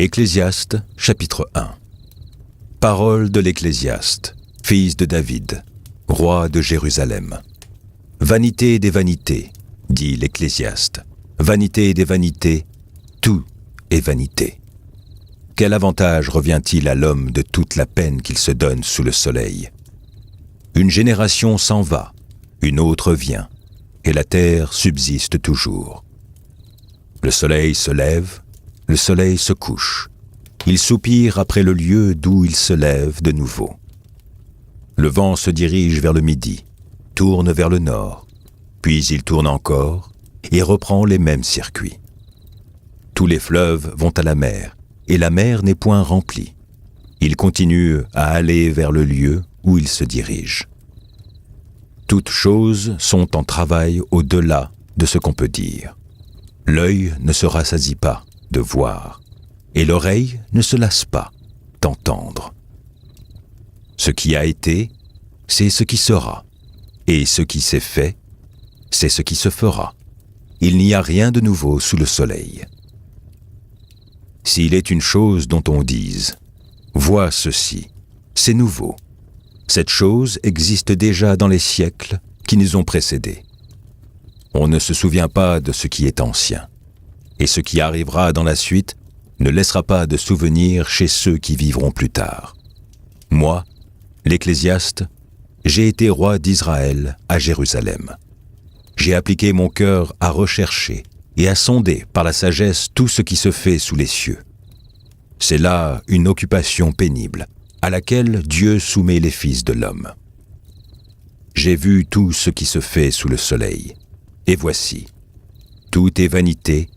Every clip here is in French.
Ecclésiaste, chapitre 1. Parole de l'Ecclésiaste, fils de David, roi de Jérusalem. Vanité des vanités, dit l'Ecclésiaste. Vanité des vanités, tout est vanité. Quel avantage revient-il à l'homme de toute la peine qu'il se donne sous le soleil? Une génération s'en va, une autre vient, et la terre subsiste toujours. Le soleil se lève, le soleil se couche. Il soupire après le lieu d'où il se lève de nouveau. Le vent se dirige vers le midi, tourne vers le nord, puis il tourne encore et reprend les mêmes circuits. Tous les fleuves vont à la mer, et la mer n'est point remplie. Ils continuent à aller vers le lieu où ils se dirigent. Toutes choses sont en travail au-delà de ce qu'on peut dire. L'œil ne se rassasie pas de voir, et l'oreille ne se lasse pas d'entendre. Ce qui a été, c'est ce qui sera, et ce qui s'est fait, c'est ce qui se fera. Il n'y a rien de nouveau sous le soleil. S'il est une chose dont on dise « Vois ceci, c'est nouveau », cette chose existe déjà dans les siècles qui nous ont précédés. On ne se souvient pas de ce qui est ancien, et ce qui arrivera dans la suite ne laissera pas de souvenir chez ceux qui vivront plus tard. Moi, l'Ecclésiaste, j'ai été roi d'Israël à Jérusalem. J'ai appliqué mon cœur à rechercher et à sonder par la sagesse tout ce qui se fait sous les cieux. C'est là une occupation pénible à laquelle Dieu soumet les fils de l'homme. J'ai vu tout ce qui se fait sous le soleil, et voici, tout est vanité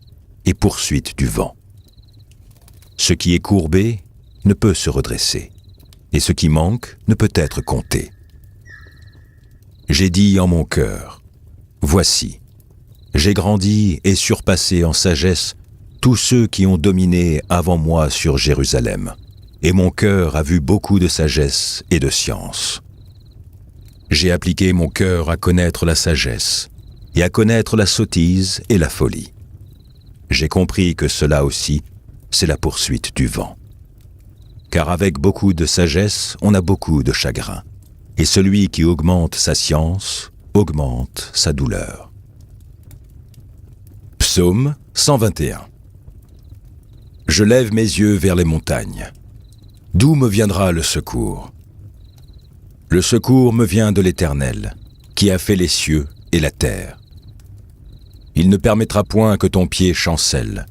et poursuite du vent. Ce qui est courbé ne peut se redresser, et ce qui manque ne peut être compté. J'ai dit en mon cœur, voici, j'ai grandi et surpassé en sagesse tous ceux qui ont dominé avant moi sur Jérusalem, et mon cœur a vu beaucoup de sagesse et de science. J'ai appliqué mon cœur à connaître la sagesse, et à connaître la sottise et la folie. J'ai compris que cela aussi, c'est la poursuite du vent. Car avec beaucoup de sagesse, on a beaucoup de chagrin, et celui qui augmente sa science, augmente sa douleur. Psaume 121. Je lève mes yeux vers les montagnes. D'où me viendra le secours? Le secours me vient de l'Éternel, qui a fait les cieux et la terre. Il ne permettra point que ton pied chancelle.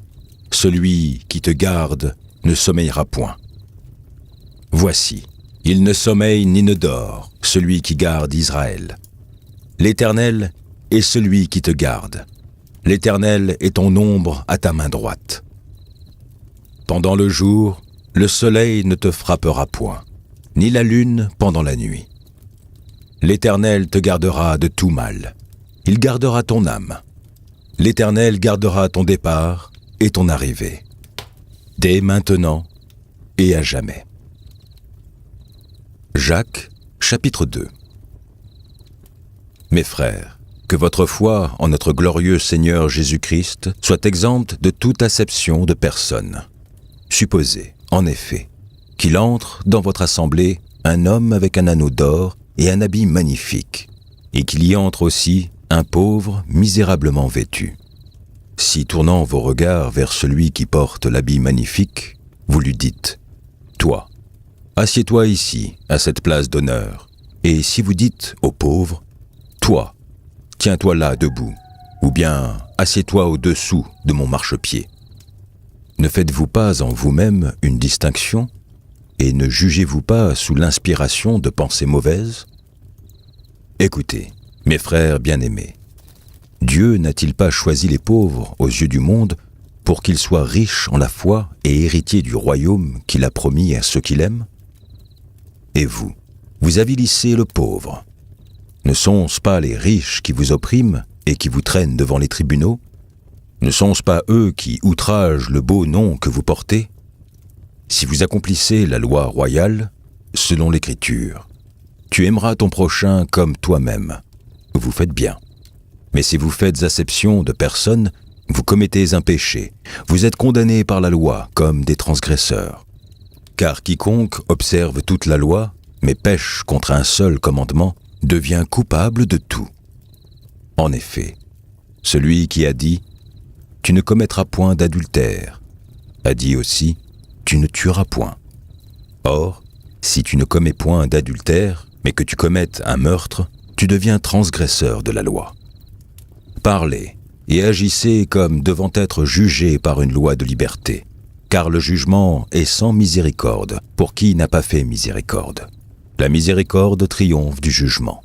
Celui qui te garde ne sommeillera point. Voici, il ne sommeille ni ne dort, celui qui garde Israël. L'Éternel est celui qui te garde. L'Éternel est ton ombre à ta main droite. Pendant le jour, le soleil ne te frappera point, ni la lune pendant la nuit. L'Éternel te gardera de tout mal. Il gardera ton âme. L'Éternel gardera ton départ et ton arrivée, dès maintenant et à jamais. Jacques, chapitre 2. Mes frères, que votre foi en notre glorieux Seigneur Jésus-Christ soit exempte de toute acception de personne. Supposez, en effet, qu'il entre dans votre assemblée un homme avec un anneau d'or et un habit magnifique, et qu'il y entre aussi un pauvre misérablement vêtu. Si tournant vos regards vers celui qui porte l'habit magnifique, vous lui dites « Toi, assieds-toi ici, à cette place d'honneur. » Et si vous dites au pauvre « Toi, tiens-toi là debout, ou bien assieds-toi au-dessous de mon marchepied. » Ne faites-vous pas en vous-même une distinction, et ne jugez-vous pas sous l'inspiration de pensées mauvaises? Écoutez, mes frères bien-aimés, Dieu n'a-t-il pas choisi les pauvres aux yeux du monde pour qu'ils soient riches en la foi et héritiers du royaume qu'il a promis à ceux qu'il aime? Et vous, vous avilissez le pauvre. Ne sont-ce pas les riches qui vous oppriment et qui vous traînent devant les tribunaux? Ne sont-ce pas eux qui outragent le beau nom que vous portez? Si vous accomplissez la loi royale, selon l'Écriture, tu aimeras ton prochain comme toi-même. Vous faites bien. Mais si vous faites acception de personne, vous commettez un péché, vous êtes condamnés par la loi comme des transgresseurs. Car quiconque observe toute la loi, mais pêche contre un seul commandement, devient coupable de tout. En effet, celui qui a dit « Tu ne commettras point d'adultère » a dit aussi « Tu ne tueras point ». Or, si tu ne commets point d'adultère, mais que tu commettes un meurtre, tu deviens transgresseur de la loi. Parlez et agissez comme devant être jugés par une loi de liberté, car le jugement est sans miséricorde pour qui n'a pas fait miséricorde. La miséricorde triomphe du jugement.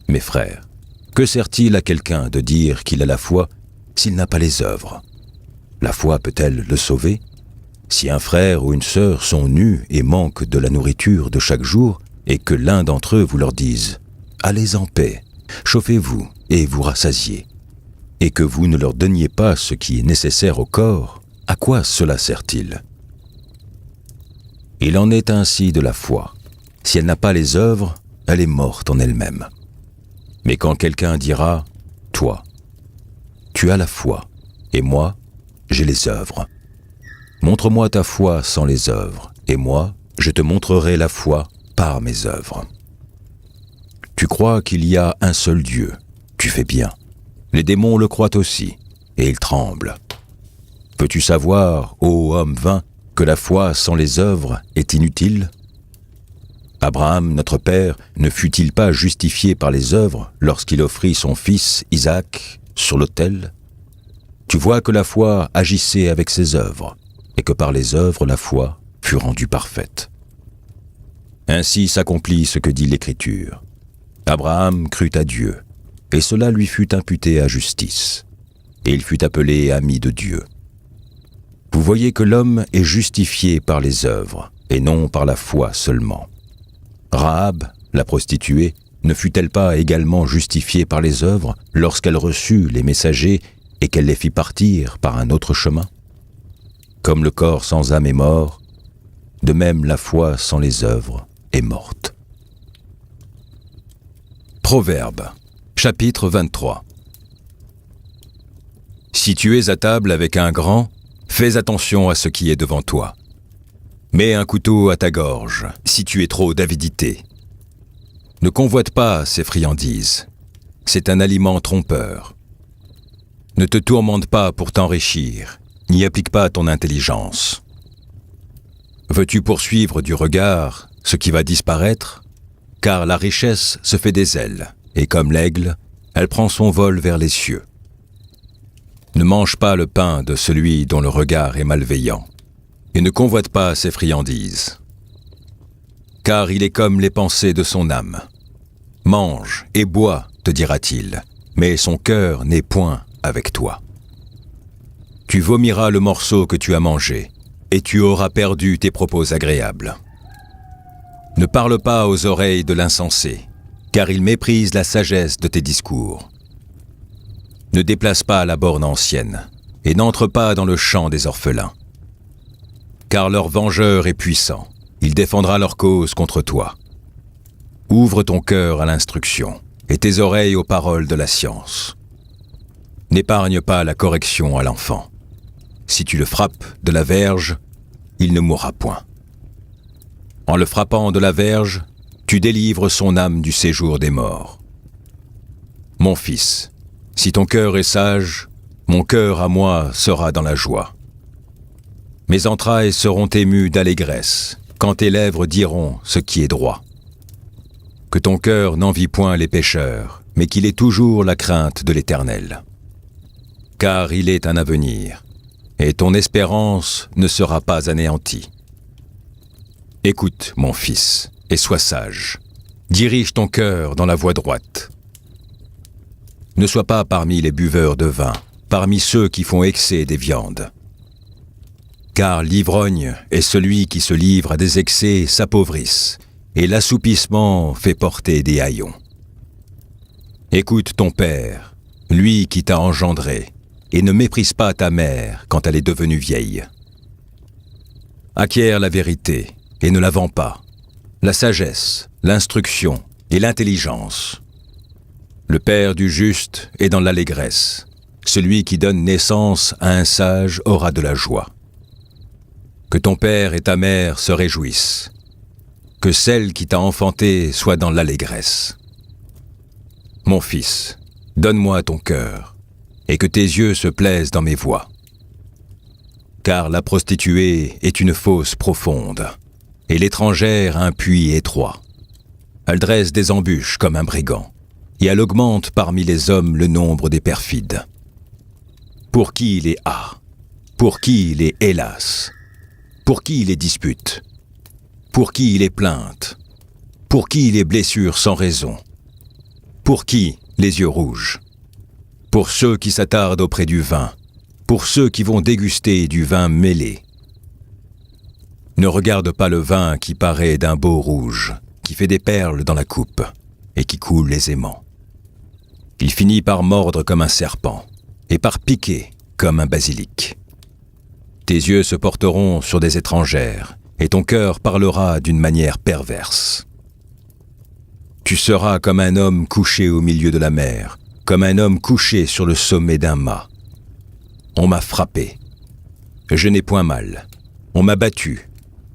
Mes frères, que sert-il à quelqu'un de dire qu'il a la foi s'il n'a pas les œuvres? La foi peut-elle le sauver? Si un frère ou une sœur sont nus et manquent de la nourriture de chaque jour, et que l'un d'entre eux vous leur dise « Allez en paix, chauffez-vous et vous rassasiez », et que vous ne leur donniez pas ce qui est nécessaire au corps, à quoi cela sert-il? Il en est ainsi de la foi. Si elle n'a pas les œuvres, elle est morte en elle-même. Mais quand quelqu'un dira « Toi, tu as la foi, et moi, j'ai les œuvres. Montre-moi ta foi sans les œuvres, et moi, je te montrerai la foi par mes œuvres. Tu crois qu'il y a un seul Dieu, tu fais bien. Les démons le croient aussi, et ils tremblent. Peux-tu savoir, ô homme vain, que la foi sans les œuvres est inutile? Abraham, notre père, ne fut-il pas justifié par les œuvres lorsqu'il offrit son fils Isaac sur l'autel? Tu vois que la foi agissait avec ses œuvres, et que par les œuvres la foi fut rendue parfaite. Ainsi s'accomplit ce que dit l'Écriture. Abraham crut à Dieu, et cela lui fut imputé à justice, et il fut appelé ami de Dieu. Vous voyez que l'homme est justifié par les œuvres, et non par la foi seulement. Rahab, la prostituée, ne fut-elle pas également justifiée par les œuvres lorsqu'elle reçut les messagers et qu'elle les fit partir par un autre chemin? Comme le corps sans âme est mort, de même la foi sans les œuvres est morte. Proverbes, chapitre 23. Si tu es à table avec un grand, fais attention à ce qui est devant toi. Mets un couteau à ta gorge, si tu es trop d'avidité. Ne convoite pas ces friandises, c'est un aliment trompeur. Ne te tourmente pas pour t'enrichir, n'y applique pas ton intelligence. Veux-tu poursuivre du regard ce qui va disparaître? Car la richesse se fait des ailes, et comme l'aigle, elle prend son vol vers les cieux. Ne mange pas le pain de celui dont le regard est malveillant, et ne convoite pas ses friandises. Car il est comme les pensées de son âme. Mange et bois, te dira-t-il, mais son cœur n'est point avec toi. Tu vomiras le morceau que tu as mangé, et tu auras perdu tes propos agréables. Ne parle pas aux oreilles de l'insensé, car il méprise la sagesse de tes discours. Ne déplace pas la borne ancienne, et n'entre pas dans le champ des orphelins. Car leur vengeur est puissant, il défendra leur cause contre toi. Ouvre ton cœur à l'instruction, et tes oreilles aux paroles de la science. N'épargne pas la correction à l'enfant. Si tu le frappes de la verge, il ne mourra point. En le frappant de la verge, tu délivres son âme du séjour des morts. Mon fils, si ton cœur est sage, mon cœur à moi sera dans la joie. Mes entrailles seront émues d'allégresse, quand tes lèvres diront ce qui est droit. Que ton cœur n'envie point les pécheurs, mais qu'il ait toujours la crainte de l'Éternel. Car il est un avenir, et ton espérance ne sera pas anéantie. Écoute, mon fils, et sois sage. Dirige ton cœur dans la voie droite. Ne sois pas parmi les buveurs de vin, parmi ceux qui font excès des viandes. Car l'ivrogne et celui qui se livre à des excès s'appauvrissent, et l'assoupissement fait porter des haillons. Écoute ton père, lui qui t'a engendré, et ne méprise pas ta mère quand elle est devenue vieille. Acquiert la vérité, et ne la vends pas, la sagesse, l'instruction et l'intelligence. Le père du juste est dans l'allégresse, celui qui donne naissance à un sage aura de la joie. Que ton père et ta mère se réjouissent. Que celle qui t'a enfanté soit dans l'allégresse. Mon fils, donne-moi ton cœur, et que tes yeux se plaisent dans mes voies. Car la prostituée est une fosse profonde, et l'étrangère un puits étroit. Elle dresse des embûches comme un brigand, et elle augmente parmi les hommes le nombre des perfides. Pour qui il est ah, pour qui il est hélas, pour qui il est dispute, pour qui il est plainte, pour qui il est blessure sans raison, pour qui les yeux rouges, pour ceux qui s'attardent auprès du vin, pour ceux qui vont déguster du vin mêlé. Ne regarde pas le vin qui paraît d'un beau rouge, qui fait des perles dans la coupe et qui coule aisément. Il finit par mordre comme un serpent et par piquer comme un basilic. Tes yeux se porteront sur des étrangères et ton cœur parlera d'une manière perverse. Tu seras comme un homme couché au milieu de la mer, comme un homme couché sur le sommet d'un mât. On m'a frappé. Je n'ai point mal. On m'a battu.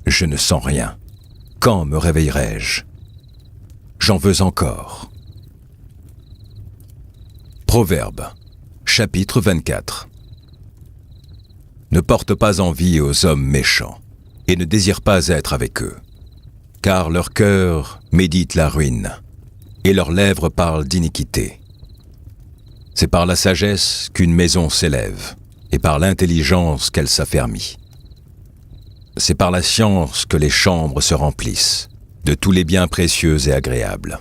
Je ne sens rien. Quand me réveillerai-je? J'en veux encore. Proverbe, chapitre 24. Ne porte pas envie aux hommes méchants, et ne désire pas être avec eux, car leur cœur médite la ruine, et leurs lèvres parlent d'iniquité. C'est par la sagesse qu'une maison s'élève, et par l'intelligence qu'elle s'affermit. C'est par la science que les chambres se remplissent, de tous les biens précieux et agréables.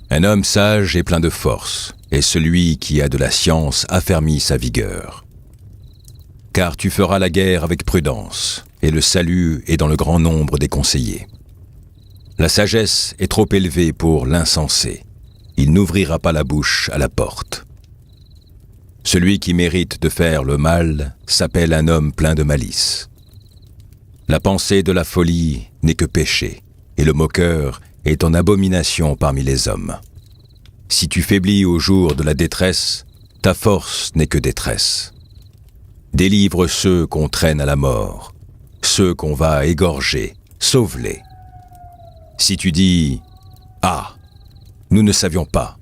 Un homme sage est plein de force, et celui qui a de la science affermit sa vigueur. Car tu feras la guerre avec prudence, et le salut est dans le grand nombre des conseillers. La sagesse est trop élevée pour l'insensé. Il n'ouvrira pas la bouche à la porte. Celui qui mérite de faire le mal s'appelle un homme plein de malice. La pensée de la folie n'est que péché, et le moqueur est en abomination parmi les hommes. Si tu faiblis au jour de la détresse, ta force n'est que détresse. Délivre ceux qu'on traîne à la mort, ceux qu'on va égorger, sauve-les. Si tu dis « Ah, nous ne savions pas »,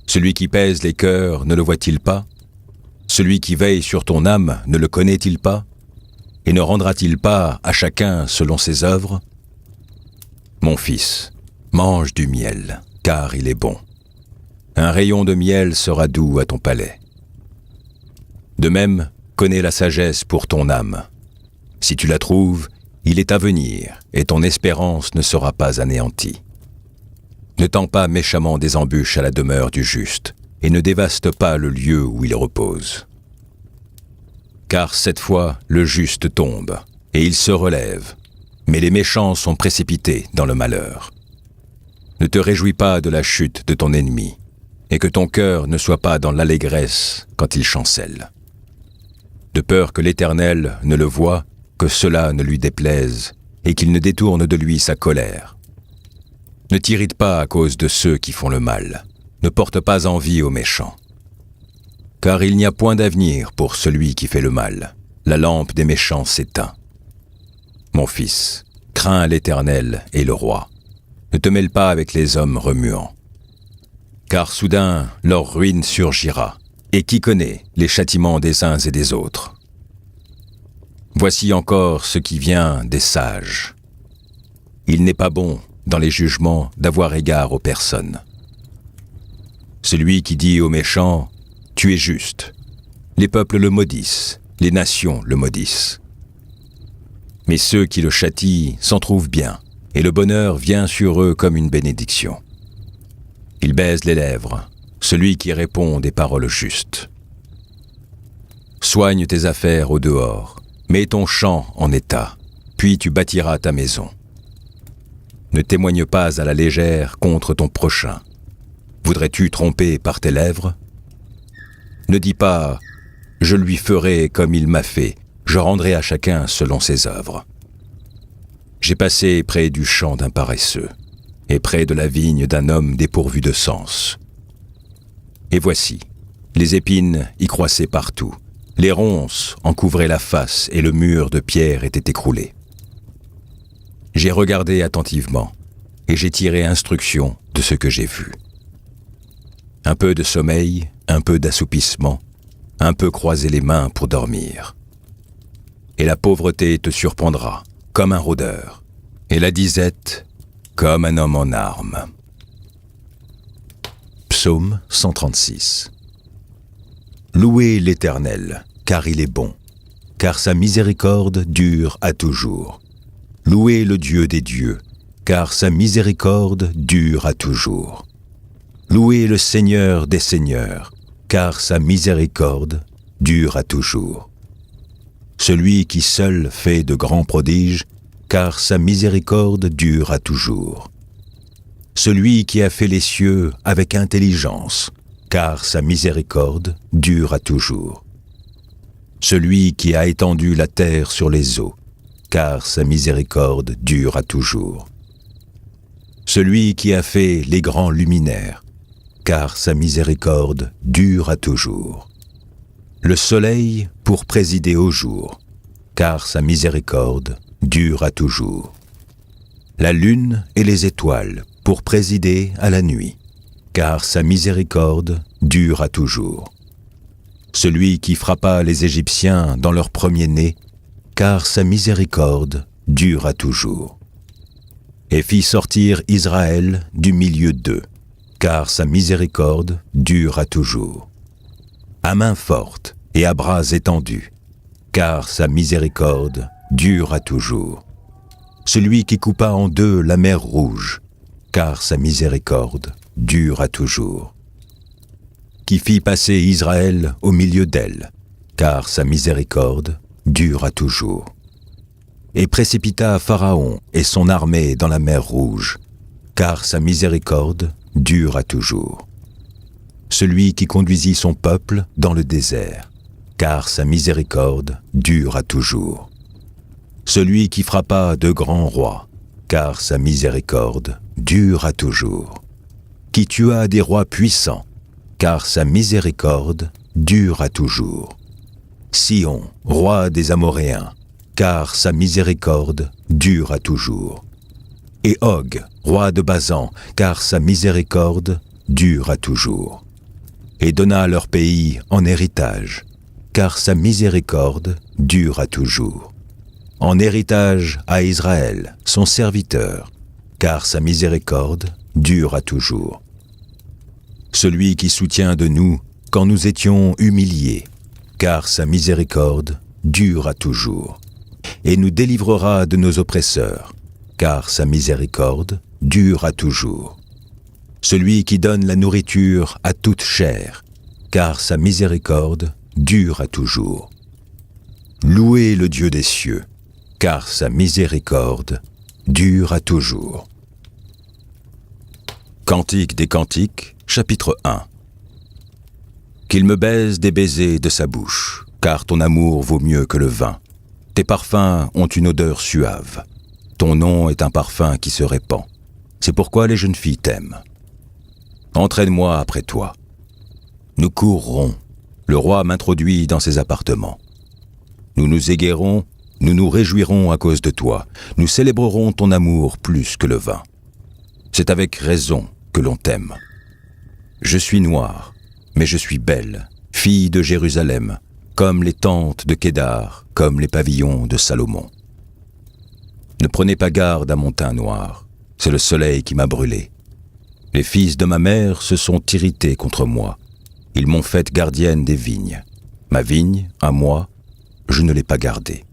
celui qui pèse les cœurs ne le voit-il pas? Celui qui veille sur ton âme ne le connaît-il pas? Et ne rendra-t-il pas à chacun selon ses œuvres? Mon fils, mange du miel, car il est bon. Un rayon de miel sera doux à ton palais. De même, connais la sagesse pour ton âme. Si tu la trouves, il est à venir, et ton espérance ne sera pas anéantie. Ne tends pas méchamment des embûches à la demeure du juste, et ne dévaste pas le lieu où il repose. Car cette fois, le juste tombe, et il se relève, mais les méchants sont précipités dans le malheur. Ne te réjouis pas de la chute de ton ennemi, et que ton cœur ne soit pas dans l'allégresse quand il chancelle. De peur que l'Éternel ne le voie, que cela ne lui déplaise, et qu'il ne détourne de lui sa colère. Ne t'irrite pas à cause de ceux qui font le mal, ne porte pas envie aux méchants. Car il n'y a point d'avenir pour celui qui fait le mal, la lampe des méchants s'éteint. Mon fils, crains l'Éternel et le roi, ne te mêle pas avec les hommes remuants. Car soudain leur ruine surgira, et qui connaît les châtiments des uns et des autres? Voici encore ce qui vient des sages. Il n'est pas bon, dans les jugements, d'avoir égard aux personnes. Celui qui dit aux méchants « Tu es juste », les peuples le maudissent, les nations le maudissent. Mais ceux qui le châtient s'en trouvent bien, et le bonheur vient sur eux comme une bénédiction. Il baise les lèvres, celui qui répond des paroles justes. Soigne tes affaires au dehors, mets ton champ en état, puis tu bâtiras ta maison. Ne témoigne pas à la légère contre ton prochain. Voudrais-tu tromper par tes lèvres? Ne dis pas « Je lui ferai comme il m'a fait, je rendrai à chacun selon ses œuvres. » J'ai passé près du champ d'un paresseux, et près de la vigne d'un homme dépourvu de sens. Et voici, Les épines y croissaient partout. Les ronces en couvraient la face et le mur de pierre était écroulé. J'ai regardé attentivement et j'ai tiré instruction de ce que j'ai vu. Un peu de sommeil, un peu d'assoupissement, un peu croiser les mains pour dormir. Et la pauvreté te surprendra, comme un rôdeur, et la disette, comme un homme en armes. Psaume 136. Louez l'Éternel, car il est bon, car sa miséricorde dure à toujours. Louez le Dieu des dieux, car sa miséricorde dure à toujours. Louez le Seigneur des seigneurs, car sa miséricorde dure à toujours. Celui qui seul fait de grands prodiges, car sa miséricorde dure à toujours. Celui qui a fait les cieux avec intelligence, car sa miséricorde dure à toujours. Celui qui a étendu la terre sur les eaux, car sa miséricorde dure à toujours. Celui qui a fait les grands luminaires, car sa miséricorde dure à toujours. Le soleil pour présider au jour, car sa miséricorde dure à toujours. La lune et les étoiles pour présider à la nuit, car sa miséricorde dure à toujours. Celui qui frappa les Égyptiens dans leur premier-né, car sa miséricorde dure à toujours. Et fit sortir Israël du milieu d'eux, car sa miséricorde dure à toujours. À main forte et à bras étendus, car sa miséricorde dure à toujours. Celui qui coupa en deux la mer Rouge, car sa miséricorde dure à toujours. Qui fit passer Israël au milieu d'elle, car sa miséricorde dure à toujours. Et précipita Pharaon et son armée dans la mer Rouge, car sa miséricorde dure à toujours. Celui qui conduisit son peuple dans le désert, car sa miséricorde dure à toujours. Celui qui frappa de grands rois, car sa miséricorde dure à toujours. Qui tua des rois puissants, car sa miséricorde dure à toujours. Sion, roi des Amoréens, car sa miséricorde dure à toujours. Et Og, roi de Basan, car sa miséricorde dure à toujours. Et donna leur pays en héritage, car sa miséricorde dure à toujours. En héritage à Israël, son serviteur, car sa miséricorde dure à toujours. Celui qui soutient de nous quand nous étions humiliés, car sa miséricorde dure à toujours. Et nous délivrera de nos oppresseurs, car sa miséricorde dure à toujours. Celui qui donne la nourriture à toute chair, car sa miséricorde dure à toujours. Louez le Dieu des cieux, car sa miséricorde dure à toujours. Cantique des Cantiques, chapitre 1. Qu'il me baise des baisers de sa bouche, car ton amour vaut mieux que le vin. Tes parfums ont une odeur suave. Ton nom est un parfum qui se répand. C'est pourquoi les jeunes filles t'aiment. Entraîne-moi après toi. Nous courrons. Le roi m'introduit dans ses appartements. Nous nous égarons, nous nous réjouirons à cause de toi. Nous célébrerons ton amour plus que le vin. C'est avec raison que l'on t'aime. Je suis noire, mais je suis belle, fille de Jérusalem, comme les tentes de Kédar, comme les pavillons de Salomon. Ne prenez pas garde à mon teint noir, c'est le soleil qui m'a brûlé. Les fils de ma mère se sont irrités contre moi. Ils m'ont faite gardienne des vignes. Ma vigne, à moi, je ne l'ai pas gardée.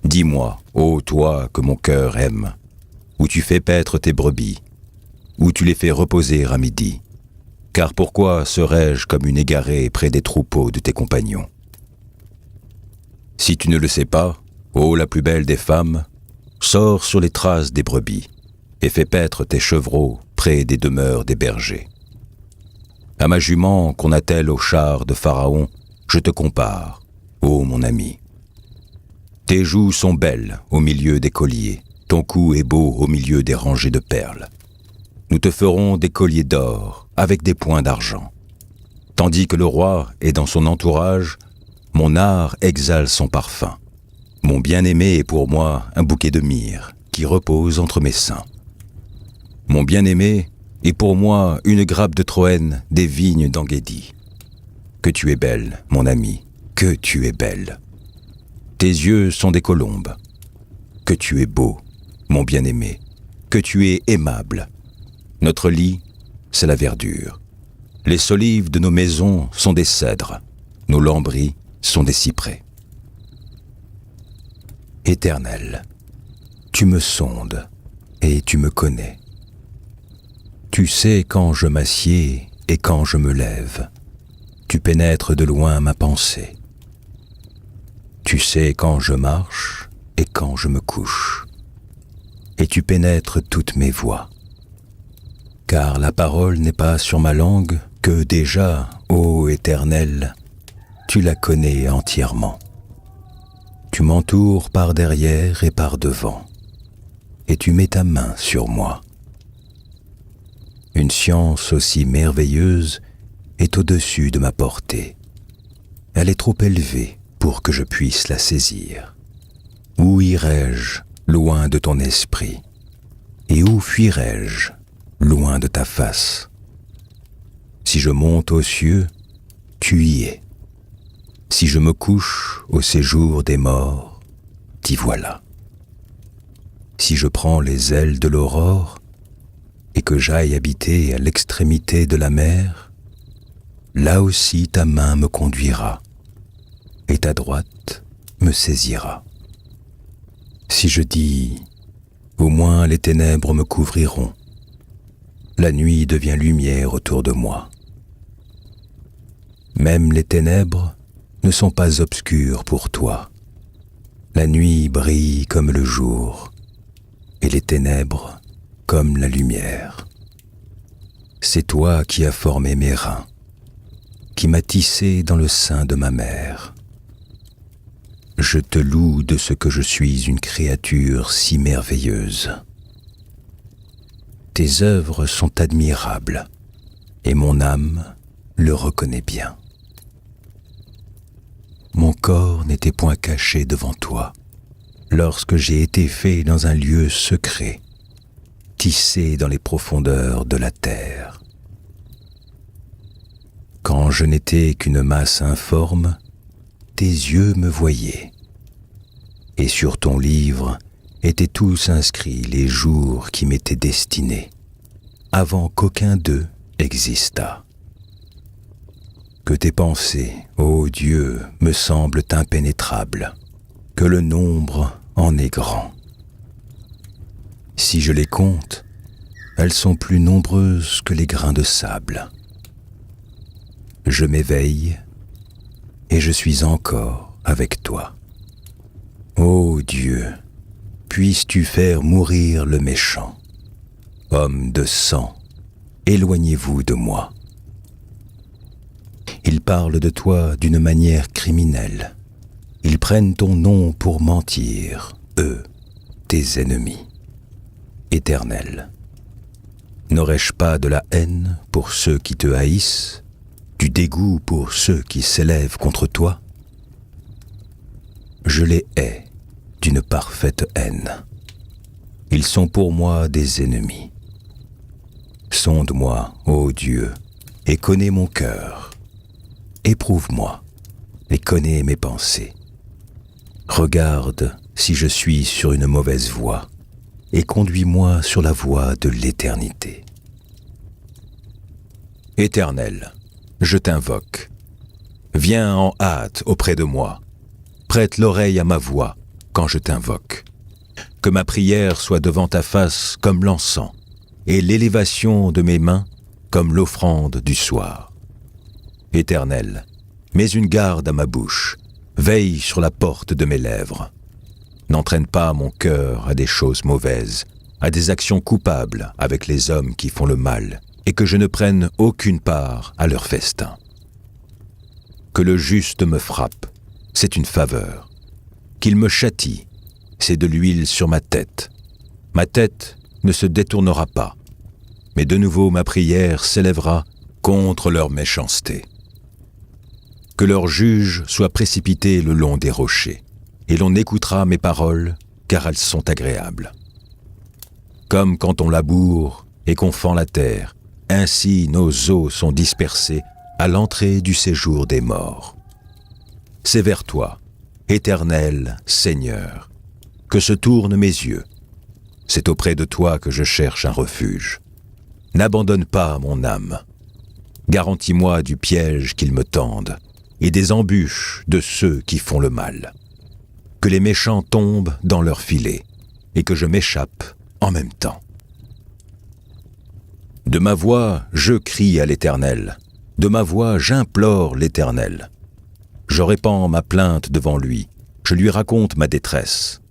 Dis-moi, ô toi que mon cœur aime, où tu fais paître tes brebis, où tu les fais reposer à midi. Car pourquoi serais-je comme une égarée près des troupeaux de tes compagnons? Si tu ne le sais pas, ô la plus belle des femmes, sors sur les traces des brebis et fais paître tes chevreaux près des demeures des bergers. À ma jument qu'on attelle au char de Pharaon, je te compare, ô mon ami. Tes joues sont belles au milieu des colliers, ton cou est beau au milieu des rangées de perles. Nous te ferons des colliers d'or avec des points d'argent. Tandis que le roi est dans son entourage, mon art exhale son parfum. Mon bien-aimé est pour moi un bouquet de myrrhe qui repose entre mes seins. Mon bien-aimé est pour moi une grappe de Troène des vignes d'Enguédi. Que tu es belle, mon ami, que tu es belle. Tes yeux sont des colombes. Que tu es beau, mon bien-aimé, que tu es aimable. Notre lit, c'est la verdure. Les solives de nos maisons sont des cèdres. Nos lambris sont des cyprès. Éternel, tu me sondes et tu me connais. Tu sais quand je m'assieds et quand je me lève. Tu pénètres de loin ma pensée. Tu sais quand je marche et quand je me couche. Et tu pénètres toutes mes voies. Car la parole n'est pas sur ma langue que déjà, ô Éternel, tu la connais entièrement. Tu m'entoures par derrière et par devant, et tu mets ta main sur moi. Une science aussi merveilleuse est au-dessus de ma portée. Elle est trop élevée pour que je puisse la saisir. Où irai-je loin de ton esprit? Et où fuirai-je loin de ta face? Si je monte aux cieux, tu y es. Si je me couche au séjour des morts, t'y voilà. Si je prends les ailes de l'aurore et que j'aille habiter à l'extrémité de la mer, là aussi ta main me conduira et ta droite me saisira. Si je dis, au moins les ténèbres me couvriront, la nuit devient lumière autour de moi. Même les ténèbres ne sont pas obscures pour toi. La nuit brille comme le jour, et les ténèbres comme la lumière. C'est toi qui as formé mes reins, qui m'as tissé dans le sein de ma mère. Je te loue de ce que je suis une créature si merveilleuse. Tes œuvres sont admirables, et mon âme le reconnaît bien. Mon corps n'était point caché devant toi, lorsque j'ai été fait dans un lieu secret, tissé dans les profondeurs de la terre. Quand je n'étais qu'une masse informe, tes yeux me voyaient, et sur ton livre étaient tous inscrits les jours qui m'étaient destinés, avant qu'aucun d'eux existât. Que tes pensées, ô Dieu, me semblent impénétrables, que le nombre en est grand. Si je les compte, elles sont plus nombreuses que les grains de sable. Je m'éveille et je suis encore avec toi. Ô Dieu, puisses-tu faire mourir le méchant. Homme de sang, éloignez-vous de moi. Ils parlent de toi d'une manière criminelle. Ils prennent ton nom pour mentir, eux, tes ennemis. Éternel, n'aurais-je pas de la haine pour ceux qui te haïssent, du dégoût pour ceux qui s'élèvent contre toi? Je les hais d'une parfaite haine. Ils sont pour moi des ennemis. Sonde-moi, ô Dieu, et connais mon cœur. Éprouve-moi et connais mes pensées. Regarde si je suis sur une mauvaise voie et conduis-moi sur la voie de l'éternité. Éternel, je t'invoque. Viens en hâte auprès de moi. Prête l'oreille à ma voix quand je t'invoque. Que ma prière soit devant ta face comme l'encens et l'élévation de mes mains comme l'offrande du soir. Éternel, mets une garde à ma bouche, veille sur la porte de mes lèvres. N'entraîne pas mon cœur à des choses mauvaises, à des actions coupables avec les hommes qui font le mal, et que je ne prenne aucune part à leur festin. Que le juste me frappe, c'est une faveur. Qu'il me châtie, c'est de l'huile sur ma tête. Ma tête ne se détournera pas, mais de nouveau ma prière s'élèvera contre leur méchanceté. que leur juge soit précipité le long des rochers, et l'on écoutera mes paroles, car elles sont agréables. Comme quand on laboure et qu'on fend la terre, ainsi nos os sont dispersés à l'entrée du séjour des morts. C'est vers toi, Éternel Seigneur, que se tournent mes yeux. C'est auprès de toi que je cherche un refuge. N'abandonne pas mon âme. Garantis-moi du piège qu'ils me tendent et des embûches de ceux qui font le mal. Que les méchants tombent dans leur filet et que je m'échappe en même temps. De ma voix, je crie à l'Éternel. De ma voix, j'implore l'Éternel. Je répands ma plainte devant lui. Je lui raconte ma détresse.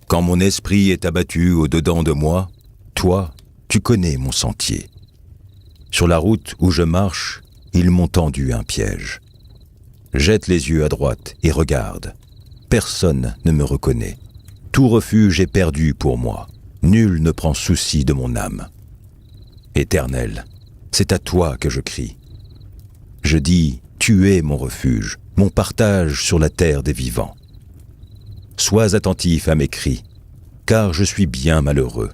Quand mon esprit est abattu au-dedans de moi, toi, tu connais mon sentier. Sur la route où je marche, ils m'ont tendu un piège. Jette les yeux à droite et regarde. Personne ne me reconnaît. Tout refuge est perdu pour moi. Nul ne prend souci de mon âme. Éternel, c'est à toi que je crie. Je dis, tu es mon refuge, mon partage sur la terre des vivants. Sois attentif à mes cris, car je suis bien malheureux.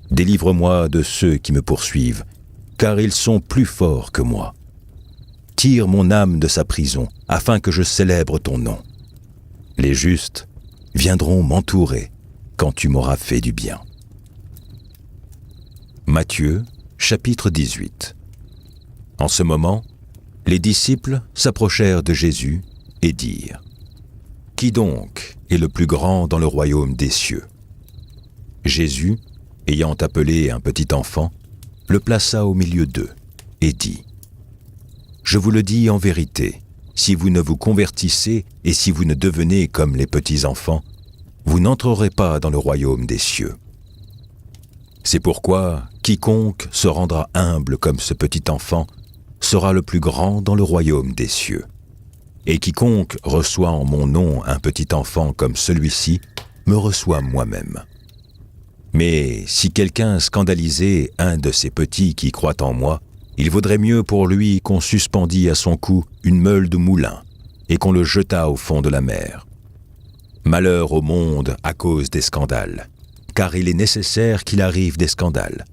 Délivre-moi de ceux qui me poursuivent, car ils sont plus forts que moi. Tire mon âme de sa prison, afin que je célèbre ton nom. Les justes viendront m'entourer quand tu m'auras fait du bien. Matthieu, chapitre 18. En ce moment, les disciples s'approchèrent de Jésus et dirent : « Qui donc est le plus grand dans le royaume des cieux ? » Jésus, ayant appelé un petit enfant, le plaça au milieu d'eux et dit : « Je vous le dis en vérité, si vous ne vous convertissez et si vous ne devenez comme les petits enfants, vous n'entrerez pas dans le royaume des cieux. C'est pourquoi quiconque se rendra humble comme ce petit enfant sera le plus grand dans le royaume des cieux. Et quiconque reçoit en mon nom un petit enfant comme celui-ci me reçoit moi-même. Mais si quelqu'un scandalisait un de ces petits qui croient en moi, il vaudrait mieux pour lui qu'on suspendît à son cou une meule de moulin et qu'on le jetât au fond de la mer. Malheur au monde à cause des scandales, car il est nécessaire qu'il arrive des scandales,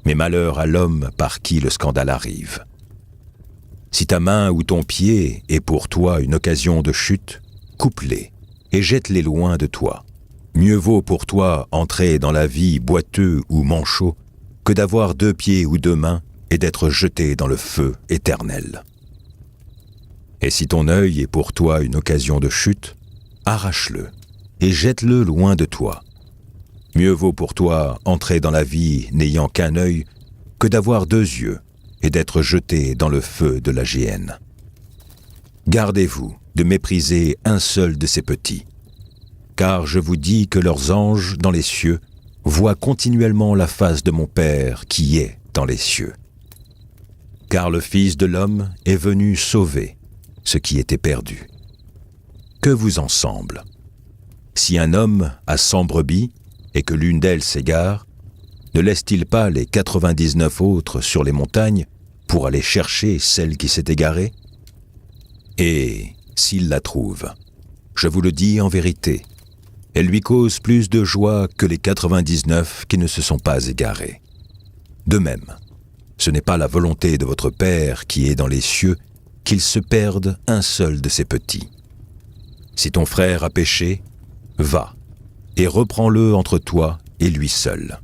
mais malheur à l'homme par qui le scandale arrive. Si ta main ou ton pied est pour toi une occasion de chute, coupe-les et jette-les loin de toi. Mieux vaut pour toi entrer dans la vie boiteux ou manchot que d'avoir 2 pieds ou 2 mains et d'être jeté dans le feu éternel. Et si ton œil est pour toi une occasion de chute, arrache-le et jette-le loin de toi. Mieux vaut pour toi entrer dans la vie n'ayant qu'un œil que d'avoir 2 yeux et d'être jeté dans le feu de la géhenne. Gardez-vous de mépriser un seul de ces petits, car je vous dis que leurs anges dans les cieux voient continuellement la face de mon Père qui est dans les cieux. Car le Fils de l'homme est venu sauver ce qui était perdu. Que vous en semble ? Si un homme a 100 brebis et que l'une d'elles s'égare, ne laisse-t-il pas les 99 autres sur les montagnes pour aller chercher celle qui s'est égarée ? Et s'il la trouve, je vous le dis en vérité, elle lui cause plus de joie que les 99 qui ne se sont pas égarés. De même, ce n'est pas la volonté de votre Père qui est dans les cieux qu'il se perde un seul de ses petits. Si ton frère a péché, va et reprends-le entre toi et lui seul.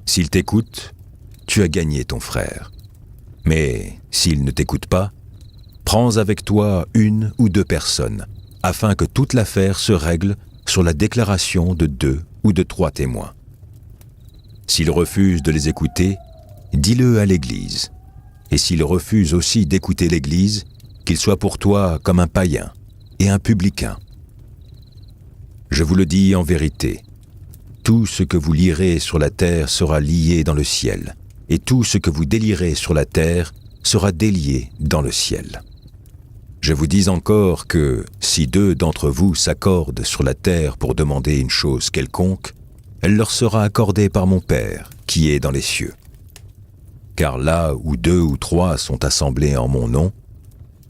S'il t'écoute, tu as gagné ton frère. Mais s'il ne t'écoute pas, prends avec toi 1 ou 2 personnes, afin que toute l'affaire se règle sur la déclaration de 2 ou de 3 témoins. S'il refuse de les écouter, dis-le à l'Église. Et s'il refuse aussi d'écouter l'Église, qu'il soit pour toi comme un païen et un publicain. Je vous le dis en vérité, tout ce que vous lierez sur la terre sera lié dans le ciel, et tout ce que vous délierez sur la terre sera délié dans le ciel. Je vous dis encore que si 2 d'entre vous s'accordent sur la terre pour demander une chose quelconque, elle leur sera accordée par mon Père qui est dans les cieux. Car là où 2 ou 3 sont assemblés en mon nom,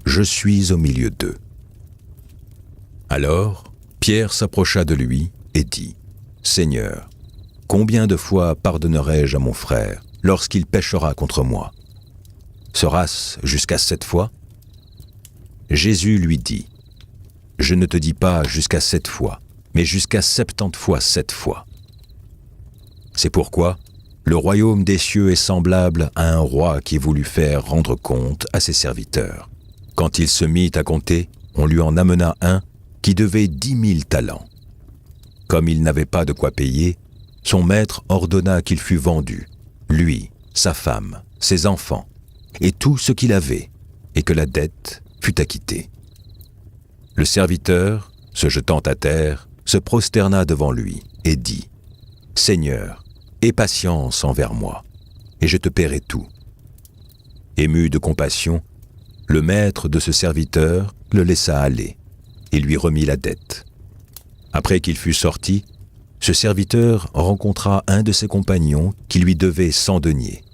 je suis au milieu d'eux. » Alors, Pierre s'approcha de lui et dit, « Seigneur, combien de fois pardonnerai-je à mon frère lorsqu'il péchera contre moi? Sera-ce jusqu'à 7 fois ?» Jésus lui dit, « Je ne te dis pas jusqu'à 7 fois, mais jusqu'à 70 fois 7 fois. » C'est pourquoi le royaume des cieux est semblable à un roi qui voulut faire rendre compte à ses serviteurs. Quand il se mit à compter, on lui en amena un qui devait 10 000 talents. Comme il n'avait pas de quoi payer, son maître ordonna qu'il fût vendu, lui, sa femme, ses enfants, et tout ce qu'il avait, et que la dette fût acquittée. Le serviteur, se jetant à terre, se prosterna devant lui et dit, « Seigneur, aie patience envers moi, et je te paierai tout. » Ému de compassion, le maître de ce serviteur le laissa aller et lui remit la dette. Après qu'il fut sorti, ce serviteur rencontra un de ses compagnons qui lui devait 100 deniers.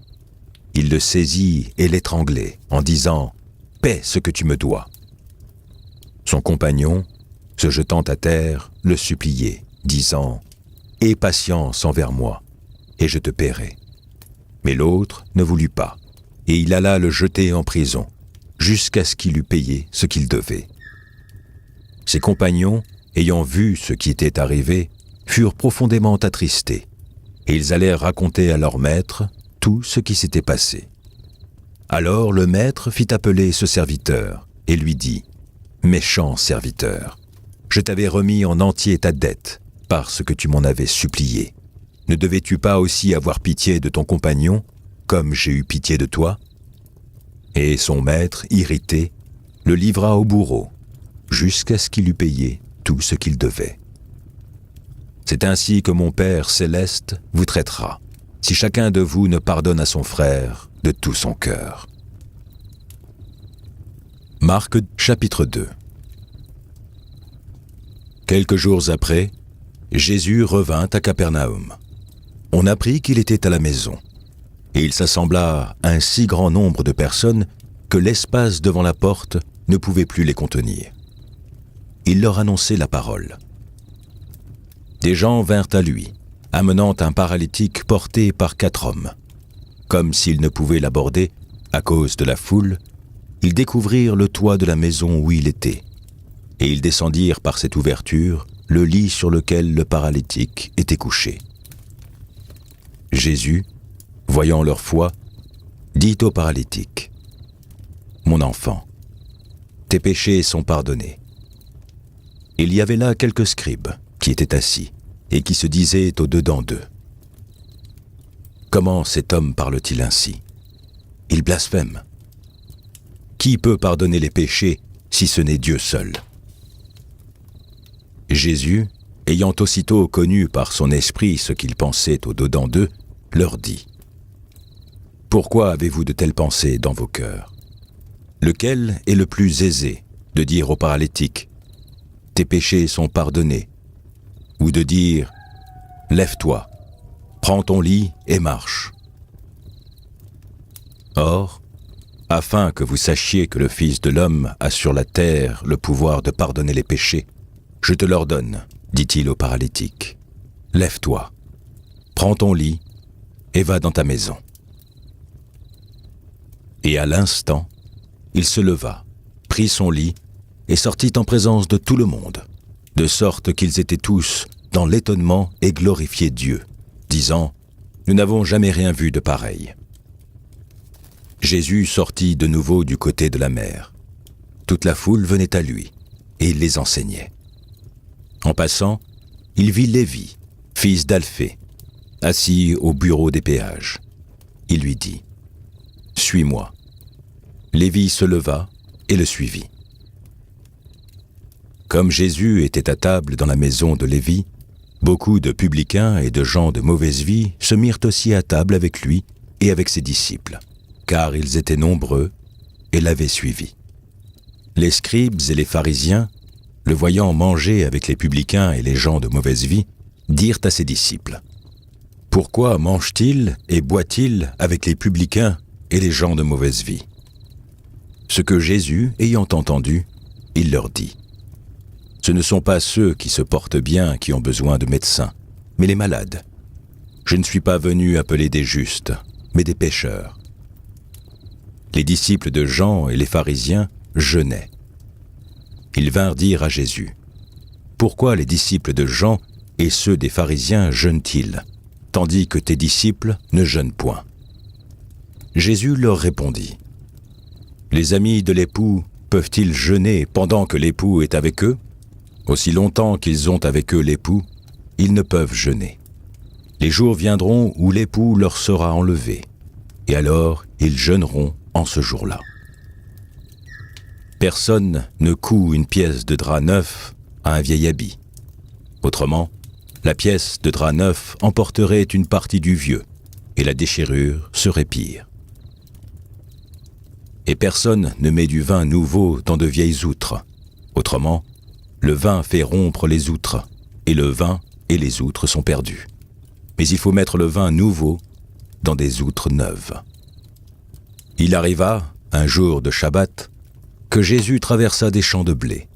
Il le saisit et l'étranglait en disant « Paie ce que tu me dois. » Son compagnon, se jetant à terre, le suppliait, disant « Aie patience envers moi, et je te paierai. » Mais l'autre ne voulut pas, et il alla le jeter en prison, jusqu'à ce qu'il eût payé ce qu'il devait. Ses compagnons, ayant vu ce qui était arrivé, furent profondément attristés, et ils allèrent raconter à leur maître tout ce qui s'était passé. Alors le maître fit appeler ce serviteur, et lui dit « Méchant serviteur, je t'avais remis en entier ta dette, parce que tu m'en avais supplié. Ne devais-tu pas aussi avoir pitié de ton compagnon, comme j'ai eu pitié de toi ?» Et son maître, irrité, le livra au bourreau, jusqu'à ce qu'il eût payé tout ce qu'il devait. C'est ainsi que mon Père céleste vous traitera, si chacun de vous ne pardonne à son frère de tout son cœur. Marc chapitre 2. Quelques jours après, Jésus revint à Capernaum. On apprit qu'il était à la maison, et il s'assembla un si grand nombre de personnes que l'espace devant la porte ne pouvait plus les contenir. Il leur annonçait la parole. Des gens vinrent à lui, amenant un paralytique porté par 4 hommes. Comme s'ils ne pouvaient l'aborder à cause de la foule, ils découvrirent le toit de la maison où il était, et ils descendirent par cette ouverture le lit sur lequel le paralytique était couché. Jésus, voyant leur foi, dit au paralytique, « Mon enfant, tes péchés sont pardonnés. » Il y avait là quelques scribes qui étaient assis et qui se disaient au-dedans d'eux, « Comment cet homme parle-t-il ainsi? Il blasphème. Qui peut pardonner les péchés si ce n'est Dieu seul ?» Jésus, ayant aussitôt connu par son esprit ce qu'ils pensaient au-dedans d'eux, leur dit, « Pourquoi avez-vous de telles pensées dans vos cœurs? Lequel est le plus aisé de dire au paralytique, « Tes péchés sont pardonnés » ou de dire, « Lève-toi, prends ton lit et marche » ? Or, afin que vous sachiez que le Fils de l'homme a sur la terre le pouvoir de pardonner les péchés, je te l'ordonne, dit-il au paralytique, « Lève-toi, prends ton lit et va dans ta maison. » Et à l'instant, il se leva, prit son lit et sortit en présence de tout le monde, de sorte qu'ils étaient tous dans l'étonnement et glorifiaient Dieu, disant, « Nous n'avons jamais rien vu de pareil. » Jésus sortit de nouveau du côté de la mer. Toute la foule venait à lui, et il les enseignait. En passant, il vit Lévi, fils d'Alphée, assis au bureau des péages. Il lui dit, « Suis-moi. » Lévi se leva et le suivit. Comme Jésus était à table dans la maison de Lévi, beaucoup de publicains et de gens de mauvaise vie se mirent aussi à table avec lui et avec ses disciples, car ils étaient nombreux et l'avaient suivi. Les scribes et les pharisiens, le voyant manger avec les publicains et les gens de mauvaise vie, dirent à ses disciples, « Pourquoi mange-t-il et boit-il avec les publicains et les gens de mauvaise vie ?» Ce que Jésus, ayant entendu, il leur dit : « Ce ne sont pas ceux qui se portent bien qui ont besoin de médecins, mais les malades. Je ne suis pas venu appeler des justes, mais des pécheurs. » Les disciples de Jean et les pharisiens jeûnaient. Ils vinrent dire à Jésus : « Pourquoi les disciples de Jean et ceux des pharisiens jeûnent-ils, tandis que tes disciples ne jeûnent point ?» Jésus leur répondit : « Les amis de l'époux peuvent-ils jeûner pendant que l'époux est avec eux ? Aussi longtemps qu'ils ont avec eux l'époux, ils ne peuvent jeûner. Les jours viendront où l'époux leur sera enlevé, et alors ils jeûneront en ce jour-là. Personne ne coud une pièce de drap neuf à un vieil habit. Autrement, la pièce de drap neuf emporterait une partie du vieux, et la déchirure serait pire. Et personne ne met du vin nouveau dans de vieilles outres. Autrement, le vin fait rompre les outres, et le vin et les outres sont perdus. Mais il faut mettre le vin nouveau dans des outres neuves. » Il arriva, un jour de Shabbat, que Jésus traversa des champs de blé.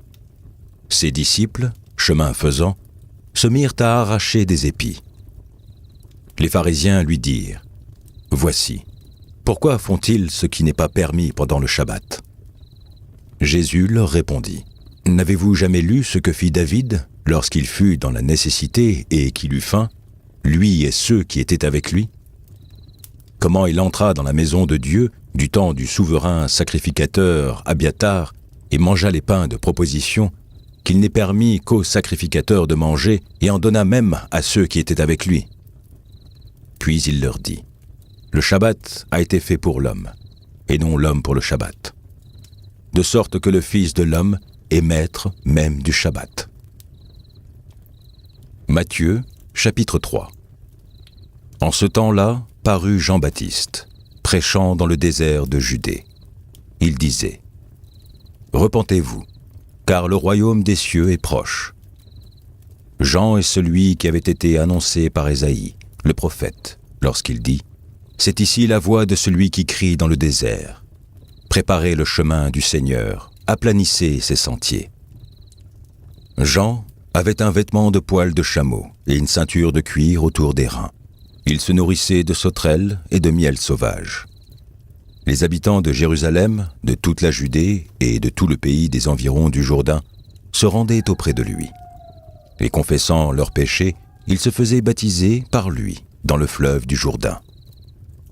Ses disciples, chemin faisant, se mirent à arracher des épis. Les pharisiens lui dirent : « Voici, pourquoi font-ils ce qui n'est pas permis pendant le Shabbat ?» Jésus leur répondit : « N'avez-vous jamais lu ce que fit David lorsqu'il fut dans la nécessité et qu'il eut faim, lui et ceux qui étaient avec lui ? Comment il entra dans la maison de Dieu du temps du souverain sacrificateur Abiatar et mangea les pains de proposition qu'il n'est permis qu'aux sacrificateurs de manger et en donna même à ceux qui étaient avec lui. Puis il leur dit : le Shabbat a été fait pour l'homme, et non l'homme pour le Shabbat. De sorte que le Fils de l'homme est maître même du Shabbat. » Matthieu, chapitre 3. En ce temps-là, parut Jean-Baptiste, prêchant dans le désert de Judée. Il disait : « Repentez-vous, car le royaume des cieux est proche. » Jean est celui qui avait été annoncé par Ésaïe, le prophète, lorsqu'il dit : « C'est ici la voix de celui qui crie dans le désert. Préparez le chemin du Seigneur, aplanissez ses sentiers. » Jean avait un vêtement de poil de chameau et une ceinture de cuir autour des reins. Il se nourrissait de sauterelles et de miel sauvage. Les habitants de Jérusalem, de toute la Judée et de tout le pays des environs du Jourdain se rendaient auprès de lui. Et confessant leurs péchés, ils se faisaient baptiser par lui dans le fleuve du Jourdain.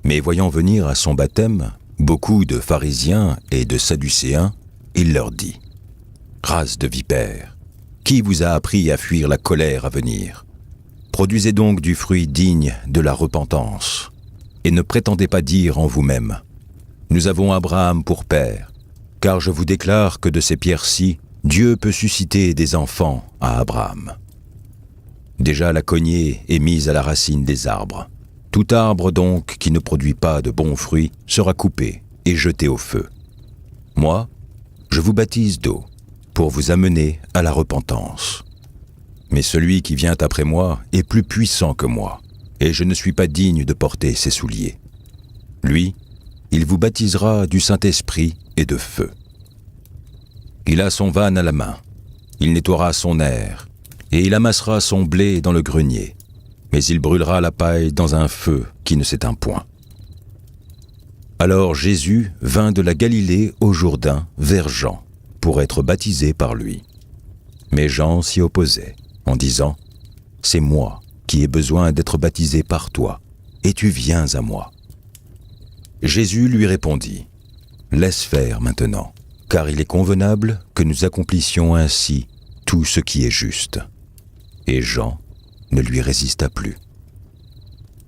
Mais voyant venir à son baptême beaucoup de pharisiens et de sadducéens, il leur dit : « Race de vipères, qui vous a appris à fuir la colère à venir ? Produisez donc du fruit digne de la repentance, et ne prétendez pas dire en vous-même : nous avons Abraham pour père, car je vous déclare que de ces pierres-ci, Dieu peut susciter des enfants à Abraham. Déjà la cognée est mise à la racine des arbres. Tout arbre donc qui ne produit pas de bons fruits sera coupé et jeté au feu. Moi, je vous baptise d'eau, pour vous amener à la repentance. Mais celui qui vient après moi est plus puissant que moi, et je ne suis pas digne de porter ses souliers. Lui, il vous baptisera du Saint-Esprit et de feu. Il a son vanne à la main, il nettoiera son aire, et il amassera son blé dans le grenier, mais il brûlera la paille dans un feu qui ne s'éteint point. » Alors Jésus vint de la Galilée au Jourdain vers Jean, pour être baptisé par lui. Mais Jean s'y opposait, en disant : « C'est moi qui ai besoin d'être baptisé par toi, et tu viens à moi. » Jésus lui répondit : « Laisse faire maintenant, car il est convenable que nous accomplissions ainsi tout ce qui est juste. » Et Jean ne lui résista plus.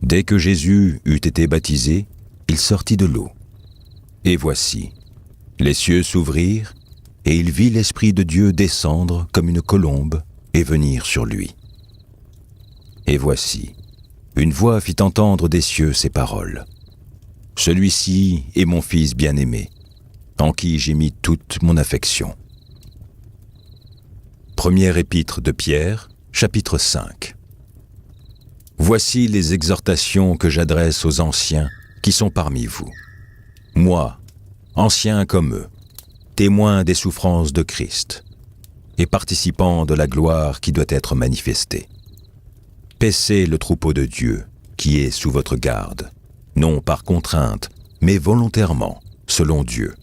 Dès que Jésus eut été baptisé, il sortit de l'eau. Et voici, les cieux s'ouvrirent, et il vit l'Esprit de Dieu descendre comme une colombe et venir sur lui. Et voici, une voix fit entendre des cieux ces paroles : « Celui-ci est mon Fils bien-aimé, en qui j'ai mis toute mon affection. » Première épître de Pierre, chapitre 5. Voici les exhortations que j'adresse aux anciens qui sont parmi vous. Moi, ancien comme eux, témoin des souffrances de Christ et participant de la gloire qui doit être manifestée. Paissez le troupeau de Dieu qui est sous votre garde, non par contrainte, mais volontairement, selon Dieu.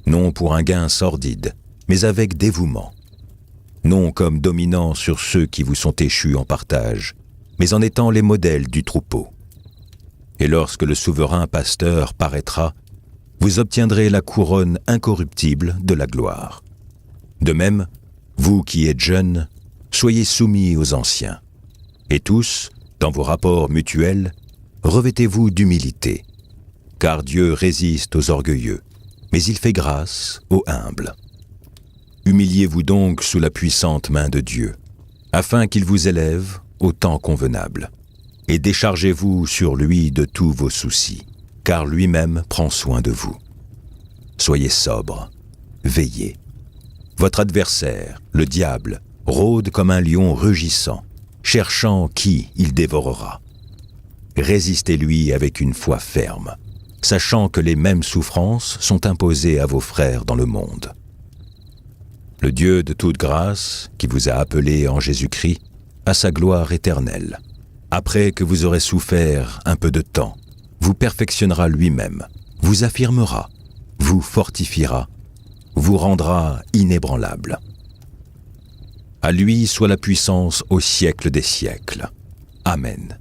Non pour un gain sordide, mais avec dévouement. Non comme dominant sur ceux qui vous sont échus en partage, mais en étant les modèles du troupeau. Et lorsque le souverain pasteur paraîtra, vous obtiendrez la couronne incorruptible de la gloire. De même, vous qui êtes jeunes, soyez soumis aux anciens. Et tous, dans vos rapports mutuels, revêtez-vous d'humilité, car Dieu résiste aux orgueilleux, mais il fait grâce aux humbles. Humiliez-vous donc sous la puissante main de Dieu, afin qu'il vous élève au temps convenable, et déchargez-vous sur lui de tous vos soucis, car lui-même prend soin de vous. Soyez sobres, veillez. Votre adversaire, le diable, rôde comme un lion rugissant, cherchant qui il dévorera. Résistez-lui avec une foi ferme, sachant que les mêmes souffrances sont imposées à vos frères dans le monde. Le Dieu de toute grâce, qui vous a appelés en Jésus-Christ, à sa gloire éternelle, après que vous aurez souffert un peu de temps, vous perfectionnera lui-même, vous affirmera, vous fortifiera, vous rendra inébranlable. À lui soit la puissance au siècle des siècles. Amen.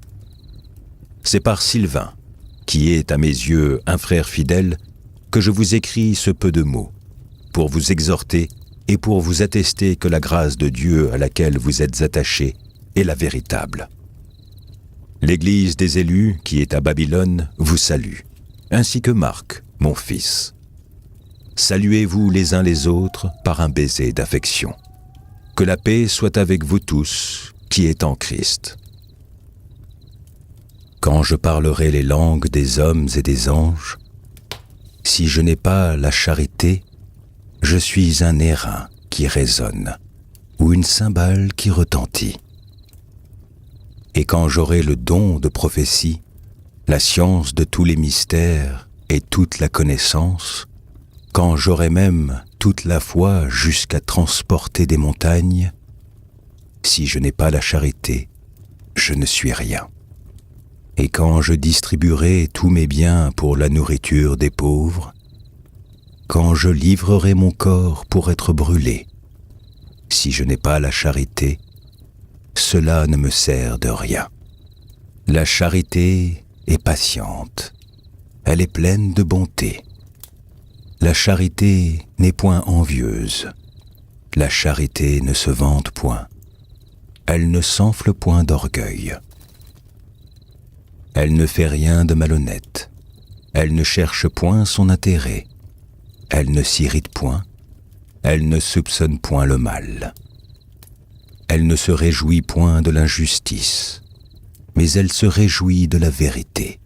C'est par Sylvain, qui est à mes yeux un frère fidèle, que je vous écris ce peu de mots, pour vous exhorter et pour vous attester que la grâce de Dieu à laquelle vous êtes attachés est la véritable. L'Église des élus, qui est à Babylone, vous salue, ainsi que Marc, mon fils. Saluez-vous les uns les autres par un baiser d'affection. Que la paix soit avec vous tous, qui êtes en Christ. Quand je parlerai les langues des hommes et des anges, si je n'ai pas la charité, je suis un airain qui résonne, ou une cymbale qui retentit. Et quand j'aurai le don de prophétie, la science de tous les mystères et toute la connaissance, quand j'aurai même toute la foi jusqu'à transporter des montagnes, si je n'ai pas la charité, je ne suis rien. Et quand je distribuerai tous mes biens pour la nourriture des pauvres, quand je livrerai mon corps pour être brûlé, si je n'ai pas la charité, cela ne me sert de rien. La charité est patiente, elle est pleine de bonté. La charité n'est point envieuse, la charité ne se vante point, elle ne s'enfle point d'orgueil. Elle ne fait rien de malhonnête, elle ne cherche point son intérêt, elle ne s'irrite point, elle ne soupçonne point le mal. Elle ne se réjouit point de l'injustice, mais elle se réjouit de la vérité.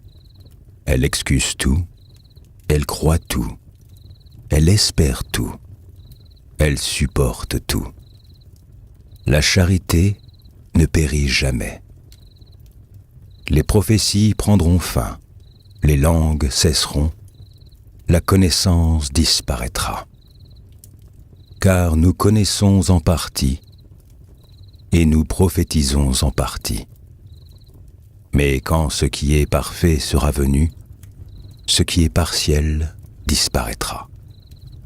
Elle excuse tout, elle croit tout, elle espère tout, elle supporte tout. La charité ne périt jamais. Les prophéties prendront fin, les langues cesseront, la connaissance disparaîtra. Car nous connaissons en partie, et nous prophétisons en partie. Mais quand ce qui est parfait sera venu, ce qui est partiel disparaîtra.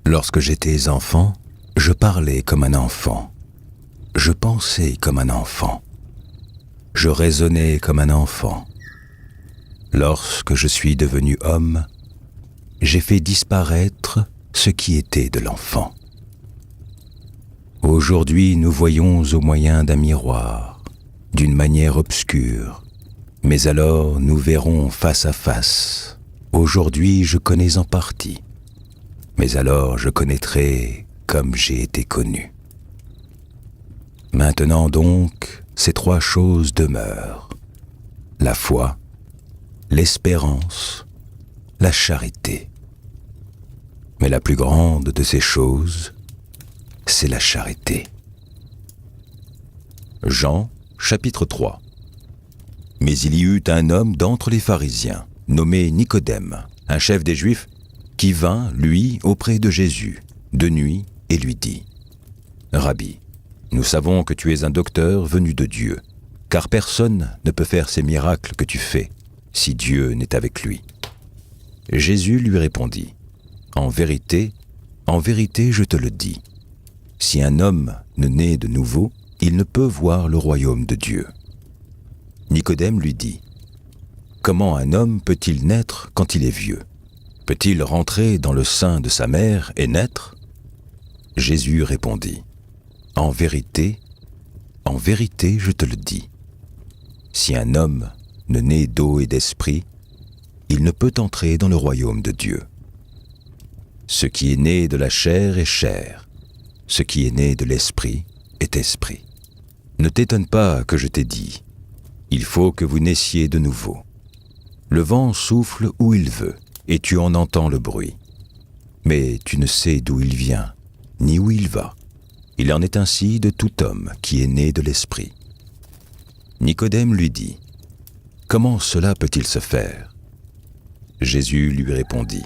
Lorsque j'étais enfant, je parlais comme un enfant, je pensais comme un enfant, je raisonnais comme un enfant. Lorsque je suis devenu homme, j'ai fait disparaître ce qui était de l'enfant. Aujourd'hui, nous voyons au moyen d'un miroir, d'une manière obscure, mais alors nous verrons face à face. Aujourd'hui, je connais en partie, mais alors je connaîtrai comme j'ai été connu. Maintenant donc, ces trois choses demeurent: la foi, l'espérance, la charité. Mais la plus grande de ces choses, c'est la charité. Jean, chapitre 3. Mais il y eut un homme d'entre les pharisiens, nommé Nicodème, un chef des Juifs, qui vint, lui, auprès de Jésus, de nuit, et lui dit : « Rabbi, nous savons que tu es un docteur venu de Dieu, car personne ne peut faire ces miracles que tu fais, si Dieu n'est avec lui. » Jésus lui répondit : « en vérité, je te le dis, si un homme ne naît de nouveau, il ne peut voir le royaume de Dieu. » Nicodème lui dit : « Comment un homme peut-il naître quand il est vieux ? Peut-il rentrer dans le sein de sa mère et naître ? » Jésus répondit : « en vérité, je te le dis, si un homme ne naît d'eau et d'esprit, il ne peut entrer dans le royaume de Dieu. Ce qui est né de la chair est chair, ce qui est né de l'esprit est esprit. Ne t'étonne pas que je t'ai dit, il faut que vous naissiez de nouveau. Le vent souffle où il veut, et tu en entends le bruit. Mais tu ne sais d'où il vient, ni où il va. Il en est ainsi de tout homme qui est né de l'esprit. » Nicodème lui dit : « Comment cela peut-il se faire ? » Jésus lui répondit :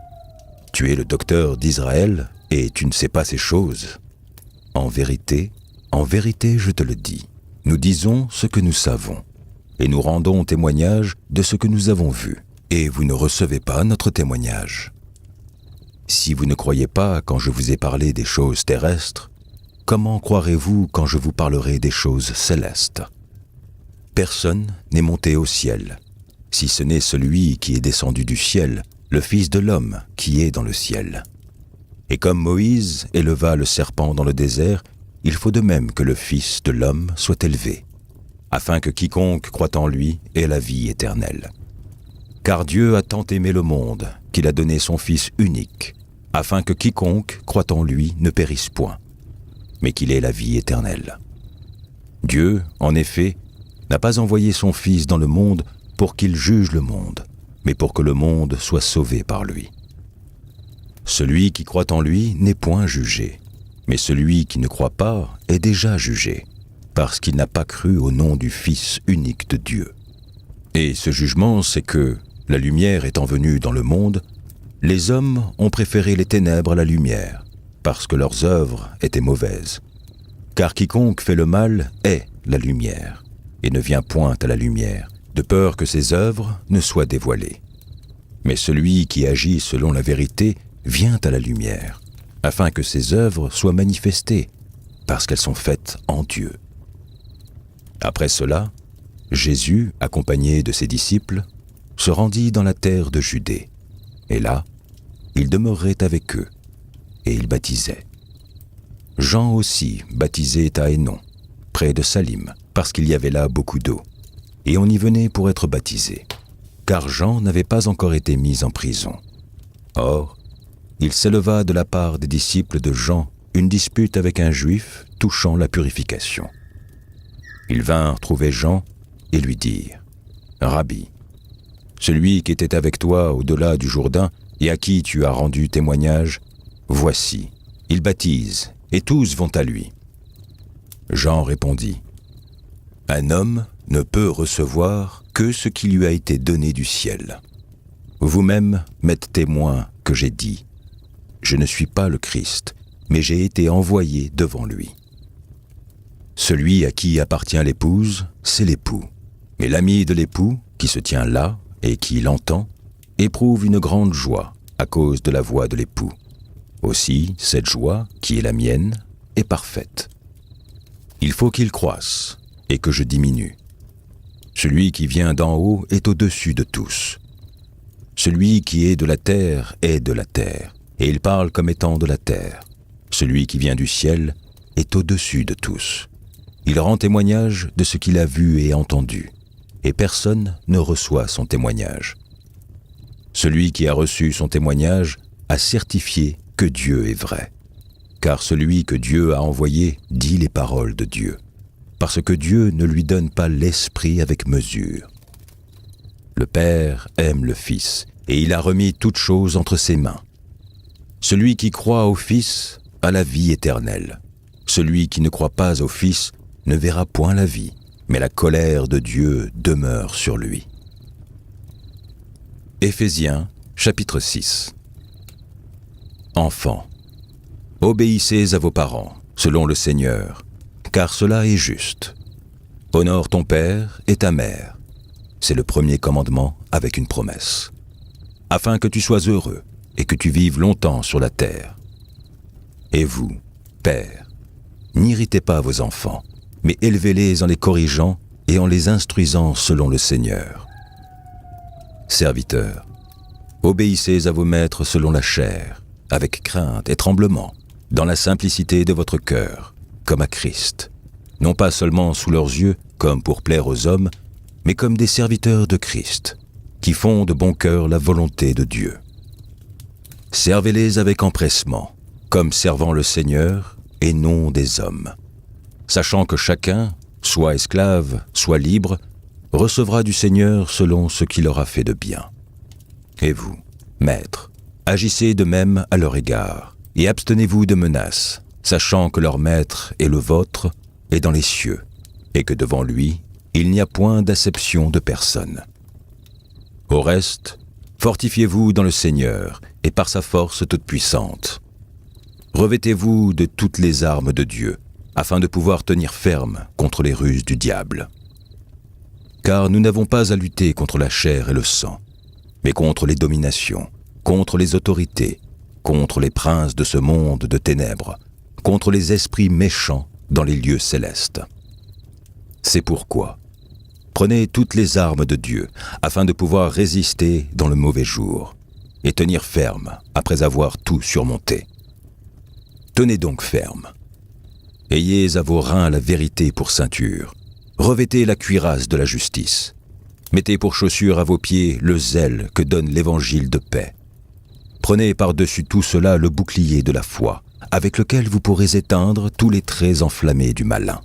« Tu es le docteur d'Israël et tu ne sais pas ces choses. En vérité, je te le dis, nous disons ce que nous savons, et nous rendons témoignage de ce que nous avons vu, et vous ne recevez pas notre témoignage. Si vous ne croyez pas quand je vous ai parlé des choses terrestres, comment croirez-vous quand je vous parlerai des choses célestes ? Personne n'est monté au ciel, si ce n'est celui qui est descendu du ciel, le Fils de l'homme qui est dans le ciel. Et comme Moïse éleva le serpent dans le désert, il faut de même que le Fils de l'homme soit élevé, afin que quiconque croit en lui ait la vie éternelle. Car Dieu a tant aimé le monde qu'il a donné son Fils unique, afin que quiconque croit en lui ne périsse point, mais qu'il ait la vie éternelle. Dieu, en effet, n'a pas envoyé son Fils dans le monde pour qu'il juge le monde, mais pour que le monde soit sauvé par lui. Celui qui croit en lui n'est point jugé, mais celui qui ne croit pas est déjà jugé, parce qu'il n'a pas cru au nom du Fils unique de Dieu. Et ce jugement, c'est que, la lumière étant venue dans le monde, les hommes ont préféré les ténèbres à la lumière, parce que leurs œuvres étaient mauvaises. Car quiconque fait le mal est la lumière, et ne vient point à la lumière, de peur que ses œuvres ne soient dévoilées. Mais celui qui agit selon la vérité vient à la lumière, afin que ses œuvres soient manifestées, parce qu'elles sont faites en Dieu. Après cela, Jésus, accompagné de ses disciples, se rendit dans la terre de Judée, et là, il demeurait avec eux, et il baptisait. Jean aussi baptisait à Hénon, près de Salim, parce qu'il y avait là beaucoup d'eau, et on y venait pour être baptisé, car Jean n'avait pas encore été mis en prison. Or, il s'éleva de la part des disciples de Jean une dispute avec un juif touchant la purification. Ils vinrent trouver Jean et lui dirent : « Rabbi, celui qui était avec toi au-delà du Jourdain et à qui tu as rendu témoignage, voici, il baptise et tous vont à lui. » Jean répondit : « Un homme ne peut recevoir que ce qui lui a été donné du ciel. Vous-même m'êtes témoin que j'ai dit : je ne suis pas le Christ, mais j'ai été envoyé devant lui. Celui à qui appartient l'épouse, c'est l'époux. Mais l'ami de l'époux, qui se tient là et qui l'entend, éprouve une grande joie à cause de la voix de l'époux. Aussi, cette joie, qui est la mienne, est parfaite. Il faut qu'il croisse et que je diminue. Celui qui vient d'en haut est au-dessus de tous. Celui qui est de la terre est de la terre, et il parle comme étant de la terre. Celui qui vient du ciel est au-dessus de tous. Il rend témoignage de ce qu'il a vu et entendu, et personne ne reçoit son témoignage. Celui qui a reçu son témoignage a certifié que Dieu est vrai, car celui que Dieu a envoyé dit les paroles de Dieu, parce que Dieu ne lui donne pas l'esprit avec mesure. Le Père aime le Fils, et il a remis toutes choses entre ses mains. Celui qui croit au Fils a la vie éternelle. Celui qui ne croit pas au Fils ne verra point la vie, mais la colère de Dieu demeure sur lui. Éphésiens, chapitre 6. Enfants, Obéissez à vos parents, selon le Seigneur, car cela est juste. Honore ton père et ta mère. C'est le premier commandement avec une promesse, afin que tu sois heureux et que tu vives longtemps sur la terre. Et vous, pères, n'irritez pas vos enfants, mais élevez-les en les corrigeant et en les instruisant selon le Seigneur. Serviteurs, obéissez à vos maîtres selon la chair, avec crainte et tremblement, dans la simplicité de votre cœur, comme à Christ, non pas seulement sous leurs yeux, comme pour plaire aux hommes, mais comme des serviteurs de Christ, qui font de bon cœur la volonté de Dieu. Servez-les avec empressement, comme servant le Seigneur et non des hommes, sachant que chacun, soit esclave, soit libre, recevra du Seigneur selon ce qu'il aura fait de bien. Et vous, maîtres, agissez de même à leur égard, et abstenez-vous de menaces, sachant que leur maître et le vôtre est dans les cieux, et que devant lui, il n'y a point d'acception de personne. Au reste, fortifiez-vous dans le Seigneur et par sa force toute puissante. Revêtez-vous de toutes les armes de Dieu, afin de pouvoir tenir ferme contre les ruses du diable. Car nous n'avons pas à lutter contre la chair et le sang, mais contre les dominations, contre les autorités, contre les princes de ce monde de ténèbres, contre les esprits méchants dans les lieux célestes. C'est pourquoi, prenez toutes les armes de Dieu, afin de pouvoir résister dans le mauvais jour, et tenir ferme après avoir tout surmonté. Tenez donc ferme. Ayez à vos reins la vérité pour ceinture. Revêtez la cuirasse de la justice. Mettez pour chaussure à vos pieds le zèle que donne l'évangile de paix. Prenez par-dessus tout cela le bouclier de la foi, avec lequel vous pourrez éteindre tous les traits enflammés du malin.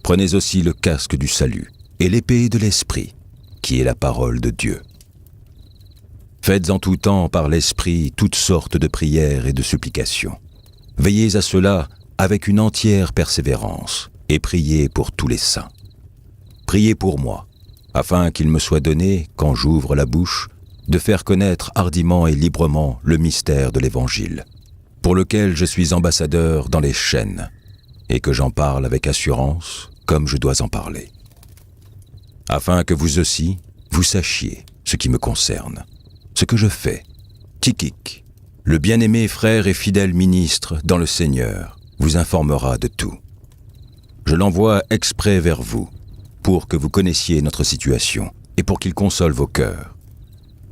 Prenez aussi le casque du salut et l'épée de l'esprit, qui est la parole de Dieu. Faites en tout temps par l'esprit toutes sortes de prières et de supplications. Veillez à cela avec une entière persévérance et priez pour tous les saints. Priez pour moi, afin qu'il me soit donné, quand j'ouvre la bouche, de faire connaître hardiment et librement le mystère de l'Évangile, pour lequel je suis ambassadeur dans les chaînes, et que j'en parle avec assurance, comme je dois en parler. Afin que vous aussi, vous sachiez ce qui me concerne, ce que je fais. Tychique, le bien-aimé frère et fidèle ministre dans le Seigneur, vous informera de tout. Je l'envoie exprès vers vous, pour que vous connaissiez notre situation, et pour qu'il console vos cœurs.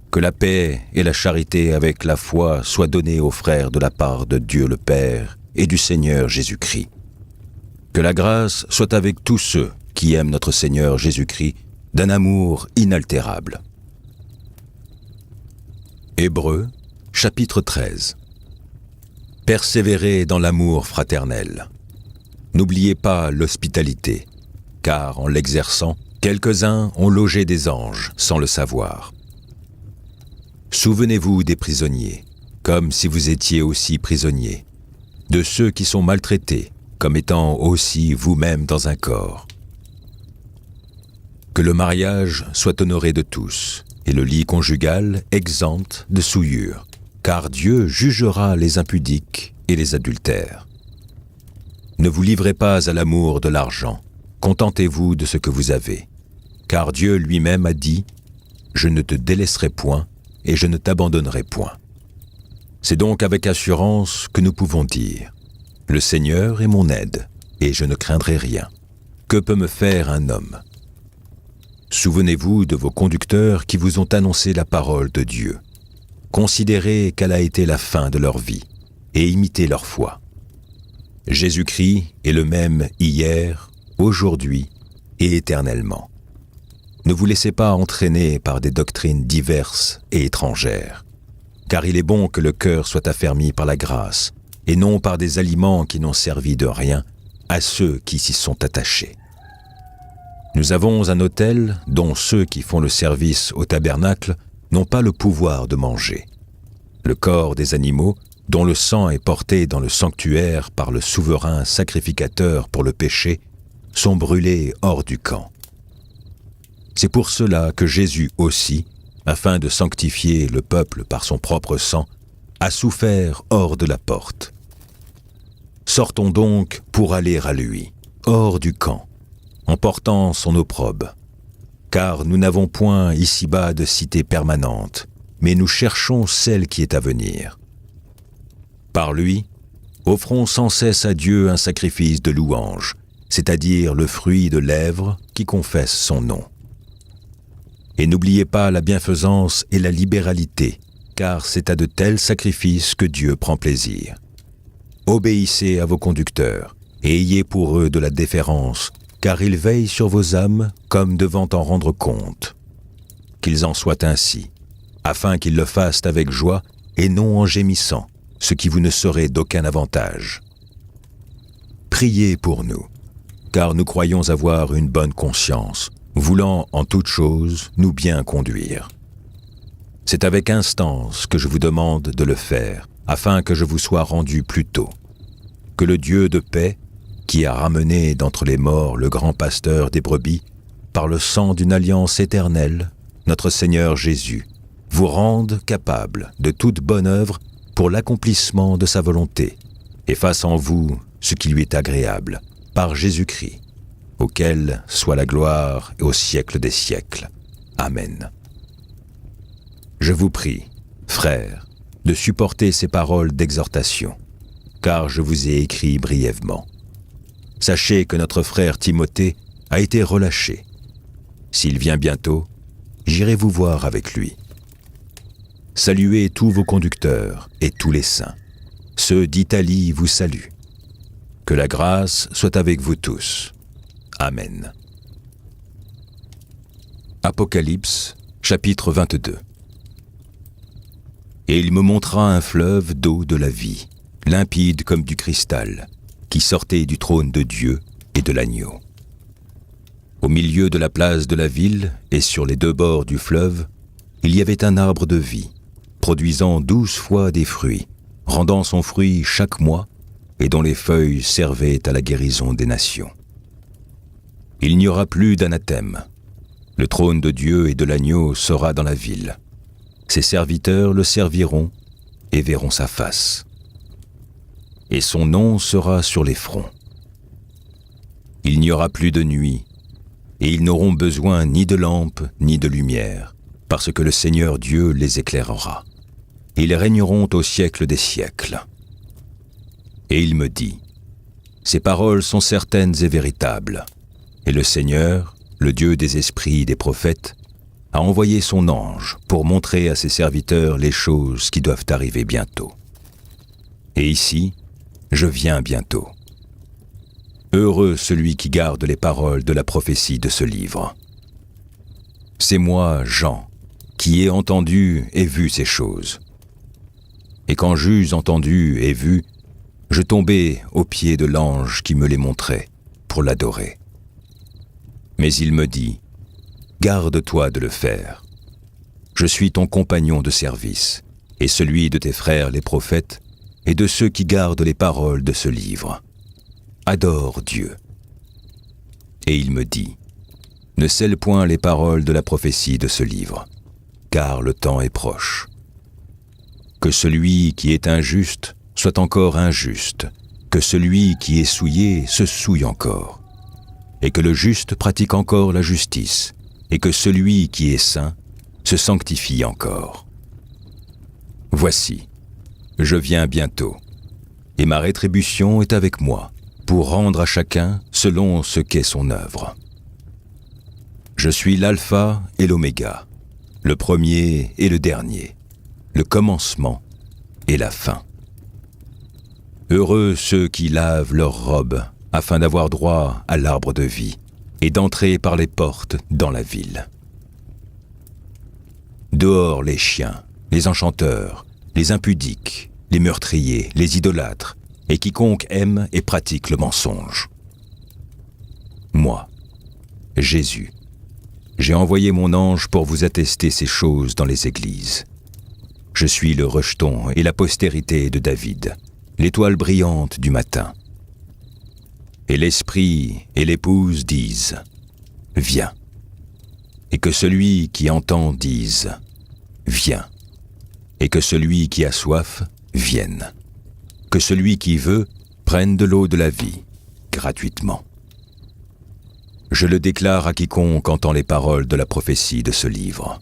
Que la paix et la charité avec la foi soient données aux frères de la part de Dieu le Père et du Seigneur Jésus-Christ. Que la grâce soit avec tous ceux qui aiment notre Seigneur Jésus-Christ d'un amour inaltérable. Hébreux, chapitre 13. Persévérez dans l'amour fraternel. N'oubliez pas l'hospitalité, car en l'exerçant, quelques-uns ont logé des anges sans le savoir. Souvenez-vous des prisonniers, comme si vous étiez aussi prisonniers, de ceux qui sont maltraités, comme étant aussi vous-même dans un corps. Que le mariage soit honoré de tous, et le lit conjugal exempt de souillure, car Dieu jugera les impudiques et les adultères. Ne vous livrez pas à l'amour de l'argent, contentez-vous de ce que vous avez, car Dieu lui-même a dit « Je ne te délaisserai point et je ne t'abandonnerai point ». C'est donc avec assurance que nous pouvons dire « Le Seigneur est mon aide, et je ne craindrai rien. Que peut me faire un homme ?» Souvenez-vous de vos conducteurs qui vous ont annoncé la parole de Dieu. Considérez quelle a été la fin de leur vie, et imitez leur foi. Jésus-Christ est le même hier, aujourd'hui et éternellement. Ne vous laissez pas entraîner par des doctrines diverses et étrangères, car il est bon que le cœur soit affermi par la grâce, et non par des aliments qui n'ont servi de rien à ceux qui s'y sont attachés. Nous avons un autel dont ceux qui font le service au tabernacle n'ont pas le pouvoir de manger. Le corps des animaux, dont le sang est porté dans le sanctuaire par le souverain sacrificateur pour le péché, sont brûlés hors du camp. C'est pour cela que Jésus aussi, afin de sanctifier le peuple par son propre sang, a souffert hors de la porte, Sortons donc pour aller à lui, hors du camp, en portant son opprobre. Car nous n'avons point ici-bas de cité permanente, mais nous cherchons celle qui est à venir. Par lui, offrons sans cesse à Dieu un sacrifice de louange, c'est-à-dire le fruit de lèvres qui confessent son nom. Et n'oubliez pas la bienfaisance et la libéralité, car c'est à de tels sacrifices que Dieu prend plaisir. Obéissez à vos conducteurs, et ayez pour eux de la déférence, car ils veillent sur vos âmes comme devant en rendre compte. Qu'ils en soient ainsi, afin qu'ils le fassent avec joie et non en gémissant, ce qui vous ne serait d'aucun avantage. Priez pour nous, car nous croyons avoir une bonne conscience, voulant en toute chose nous bien conduire. C'est avec instance que je vous demande de le faire, afin que je vous sois rendu plus tôt. Que le Dieu de paix, qui a ramené d'entre les morts le grand pasteur des brebis, par le sang d'une alliance éternelle, notre Seigneur Jésus, vous rende capable de toute bonne œuvre pour l'accomplissement de sa volonté, et fasse en vous ce qui lui est agréable, par Jésus-Christ, auquel soit la gloire au siècle des siècles. Amen. Je vous prie, frères, de supporter ces paroles d'exhortation, car je vous ai écrit brièvement. Sachez que notre frère Timothée a été relâché. S'il vient bientôt, j'irai vous voir avec lui. Saluez tous vos conducteurs et tous les saints. Ceux d'Italie vous saluent. Que la grâce soit avec vous tous. Amen. Apocalypse, chapitre 22. Et il me montra un fleuve d'eau de la vie, limpide comme du cristal, qui sortait du trône de Dieu et de l'agneau. Au milieu de la place de la ville et sur les deux bords du fleuve, il y avait un arbre de vie, produisant 12 fois des fruits, rendant son fruit chaque mois, et dont les feuilles servaient à la guérison des nations. Il n'y aura plus d'anathème. Le trône de Dieu et de l'agneau sera dans la ville. Ses serviteurs le serviront et verront sa face. Et son nom sera sur les fronts. Il n'y aura plus de nuit, et ils n'auront besoin ni de lampe ni de lumière, parce que le Seigneur Dieu les éclairera. Ils régneront au siècle des siècles. Et il me dit, ces paroles sont certaines et véritables, et le Seigneur, le Dieu des esprits et des prophètes, a envoyé son ange pour montrer à ses serviteurs les choses qui doivent arriver bientôt. Et ici, je viens bientôt. Heureux celui qui garde les paroles de la prophétie de ce livre. C'est moi, Jean, qui ai entendu et vu ces choses. Et quand j'eus entendu et vu, je tombai aux pieds de l'ange qui me les montrait pour l'adorer. Mais il me dit, garde-toi de le faire. Je suis ton compagnon de service, et celui de tes frères les prophètes, et de ceux qui gardent les paroles de ce livre. Adore Dieu. Et il me dit, ne scelle point les paroles de la prophétie de ce livre, car le temps est proche. Que celui qui est injuste soit encore injuste, que celui qui est souillé se souille encore, et que le juste pratique encore la justice, et que celui qui est saint se sanctifie encore. Voici, je viens bientôt, et ma rétribution est avec moi, pour rendre à chacun selon ce qu'est son œuvre. Je suis l'alpha et l'oméga, le premier et le dernier, le commencement et la fin. Heureux ceux qui lavent leurs robes, afin d'avoir droit à l'arbre de vie, et d'entrer par les portes dans la ville. Dehors les chiens, les enchanteurs, les impudiques, les meurtriers, les idolâtres, et quiconque aime et pratique le mensonge. Moi, Jésus, j'ai envoyé mon ange pour vous attester ces choses dans les églises. Je suis le rejeton et la postérité de David, l'étoile brillante du matin. Et l'esprit et l'épouse disent, viens. Et que celui qui entend dise, viens. Et que celui qui a soif vienne. Que celui qui veut prennent de l'eau de la vie, gratuitement. Je le déclare à quiconque entend les paroles de la prophétie de ce livre.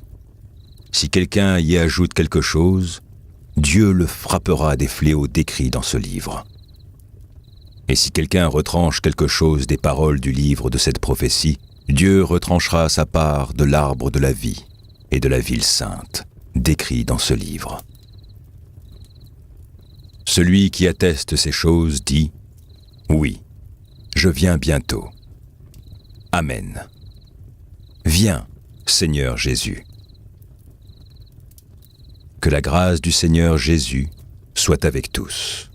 Si quelqu'un y ajoute quelque chose, Dieu le frappera des fléaux décrits dans ce livre. Et si quelqu'un retranche quelque chose des paroles du livre de cette prophétie, Dieu retranchera sa part de l'arbre de la vie et de la ville sainte, décrits dans ce livre. Celui qui atteste ces choses dit « Oui, je viens bientôt. Amen. Viens, Seigneur Jésus. » Que la grâce du Seigneur Jésus soit avec tous.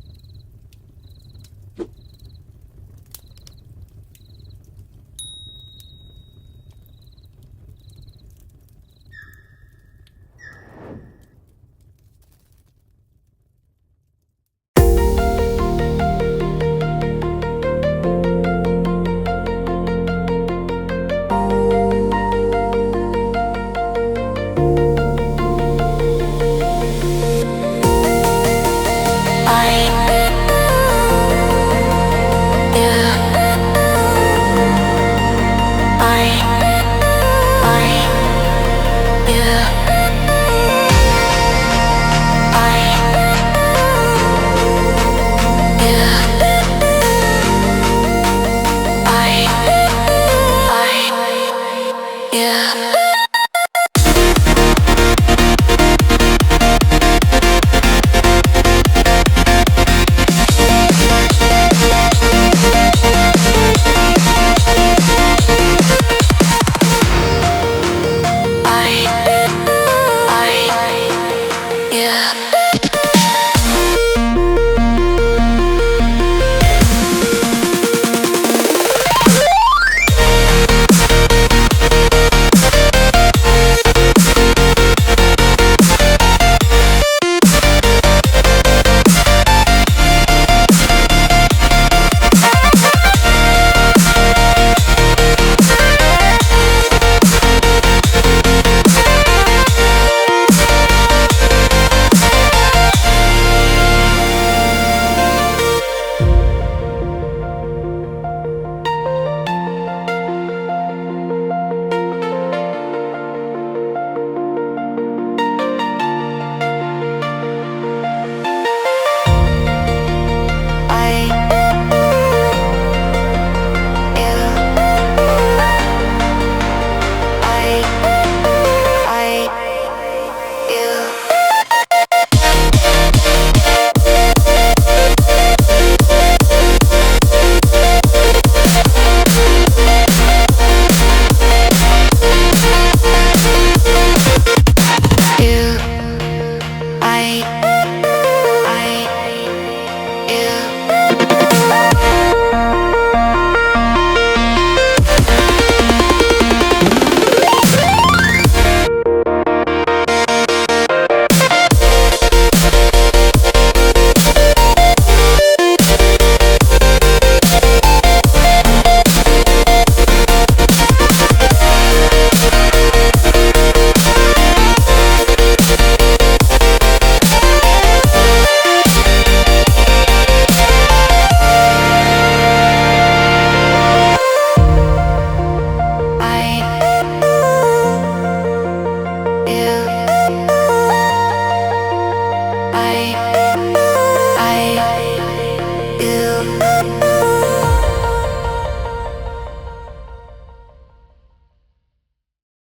Yeah.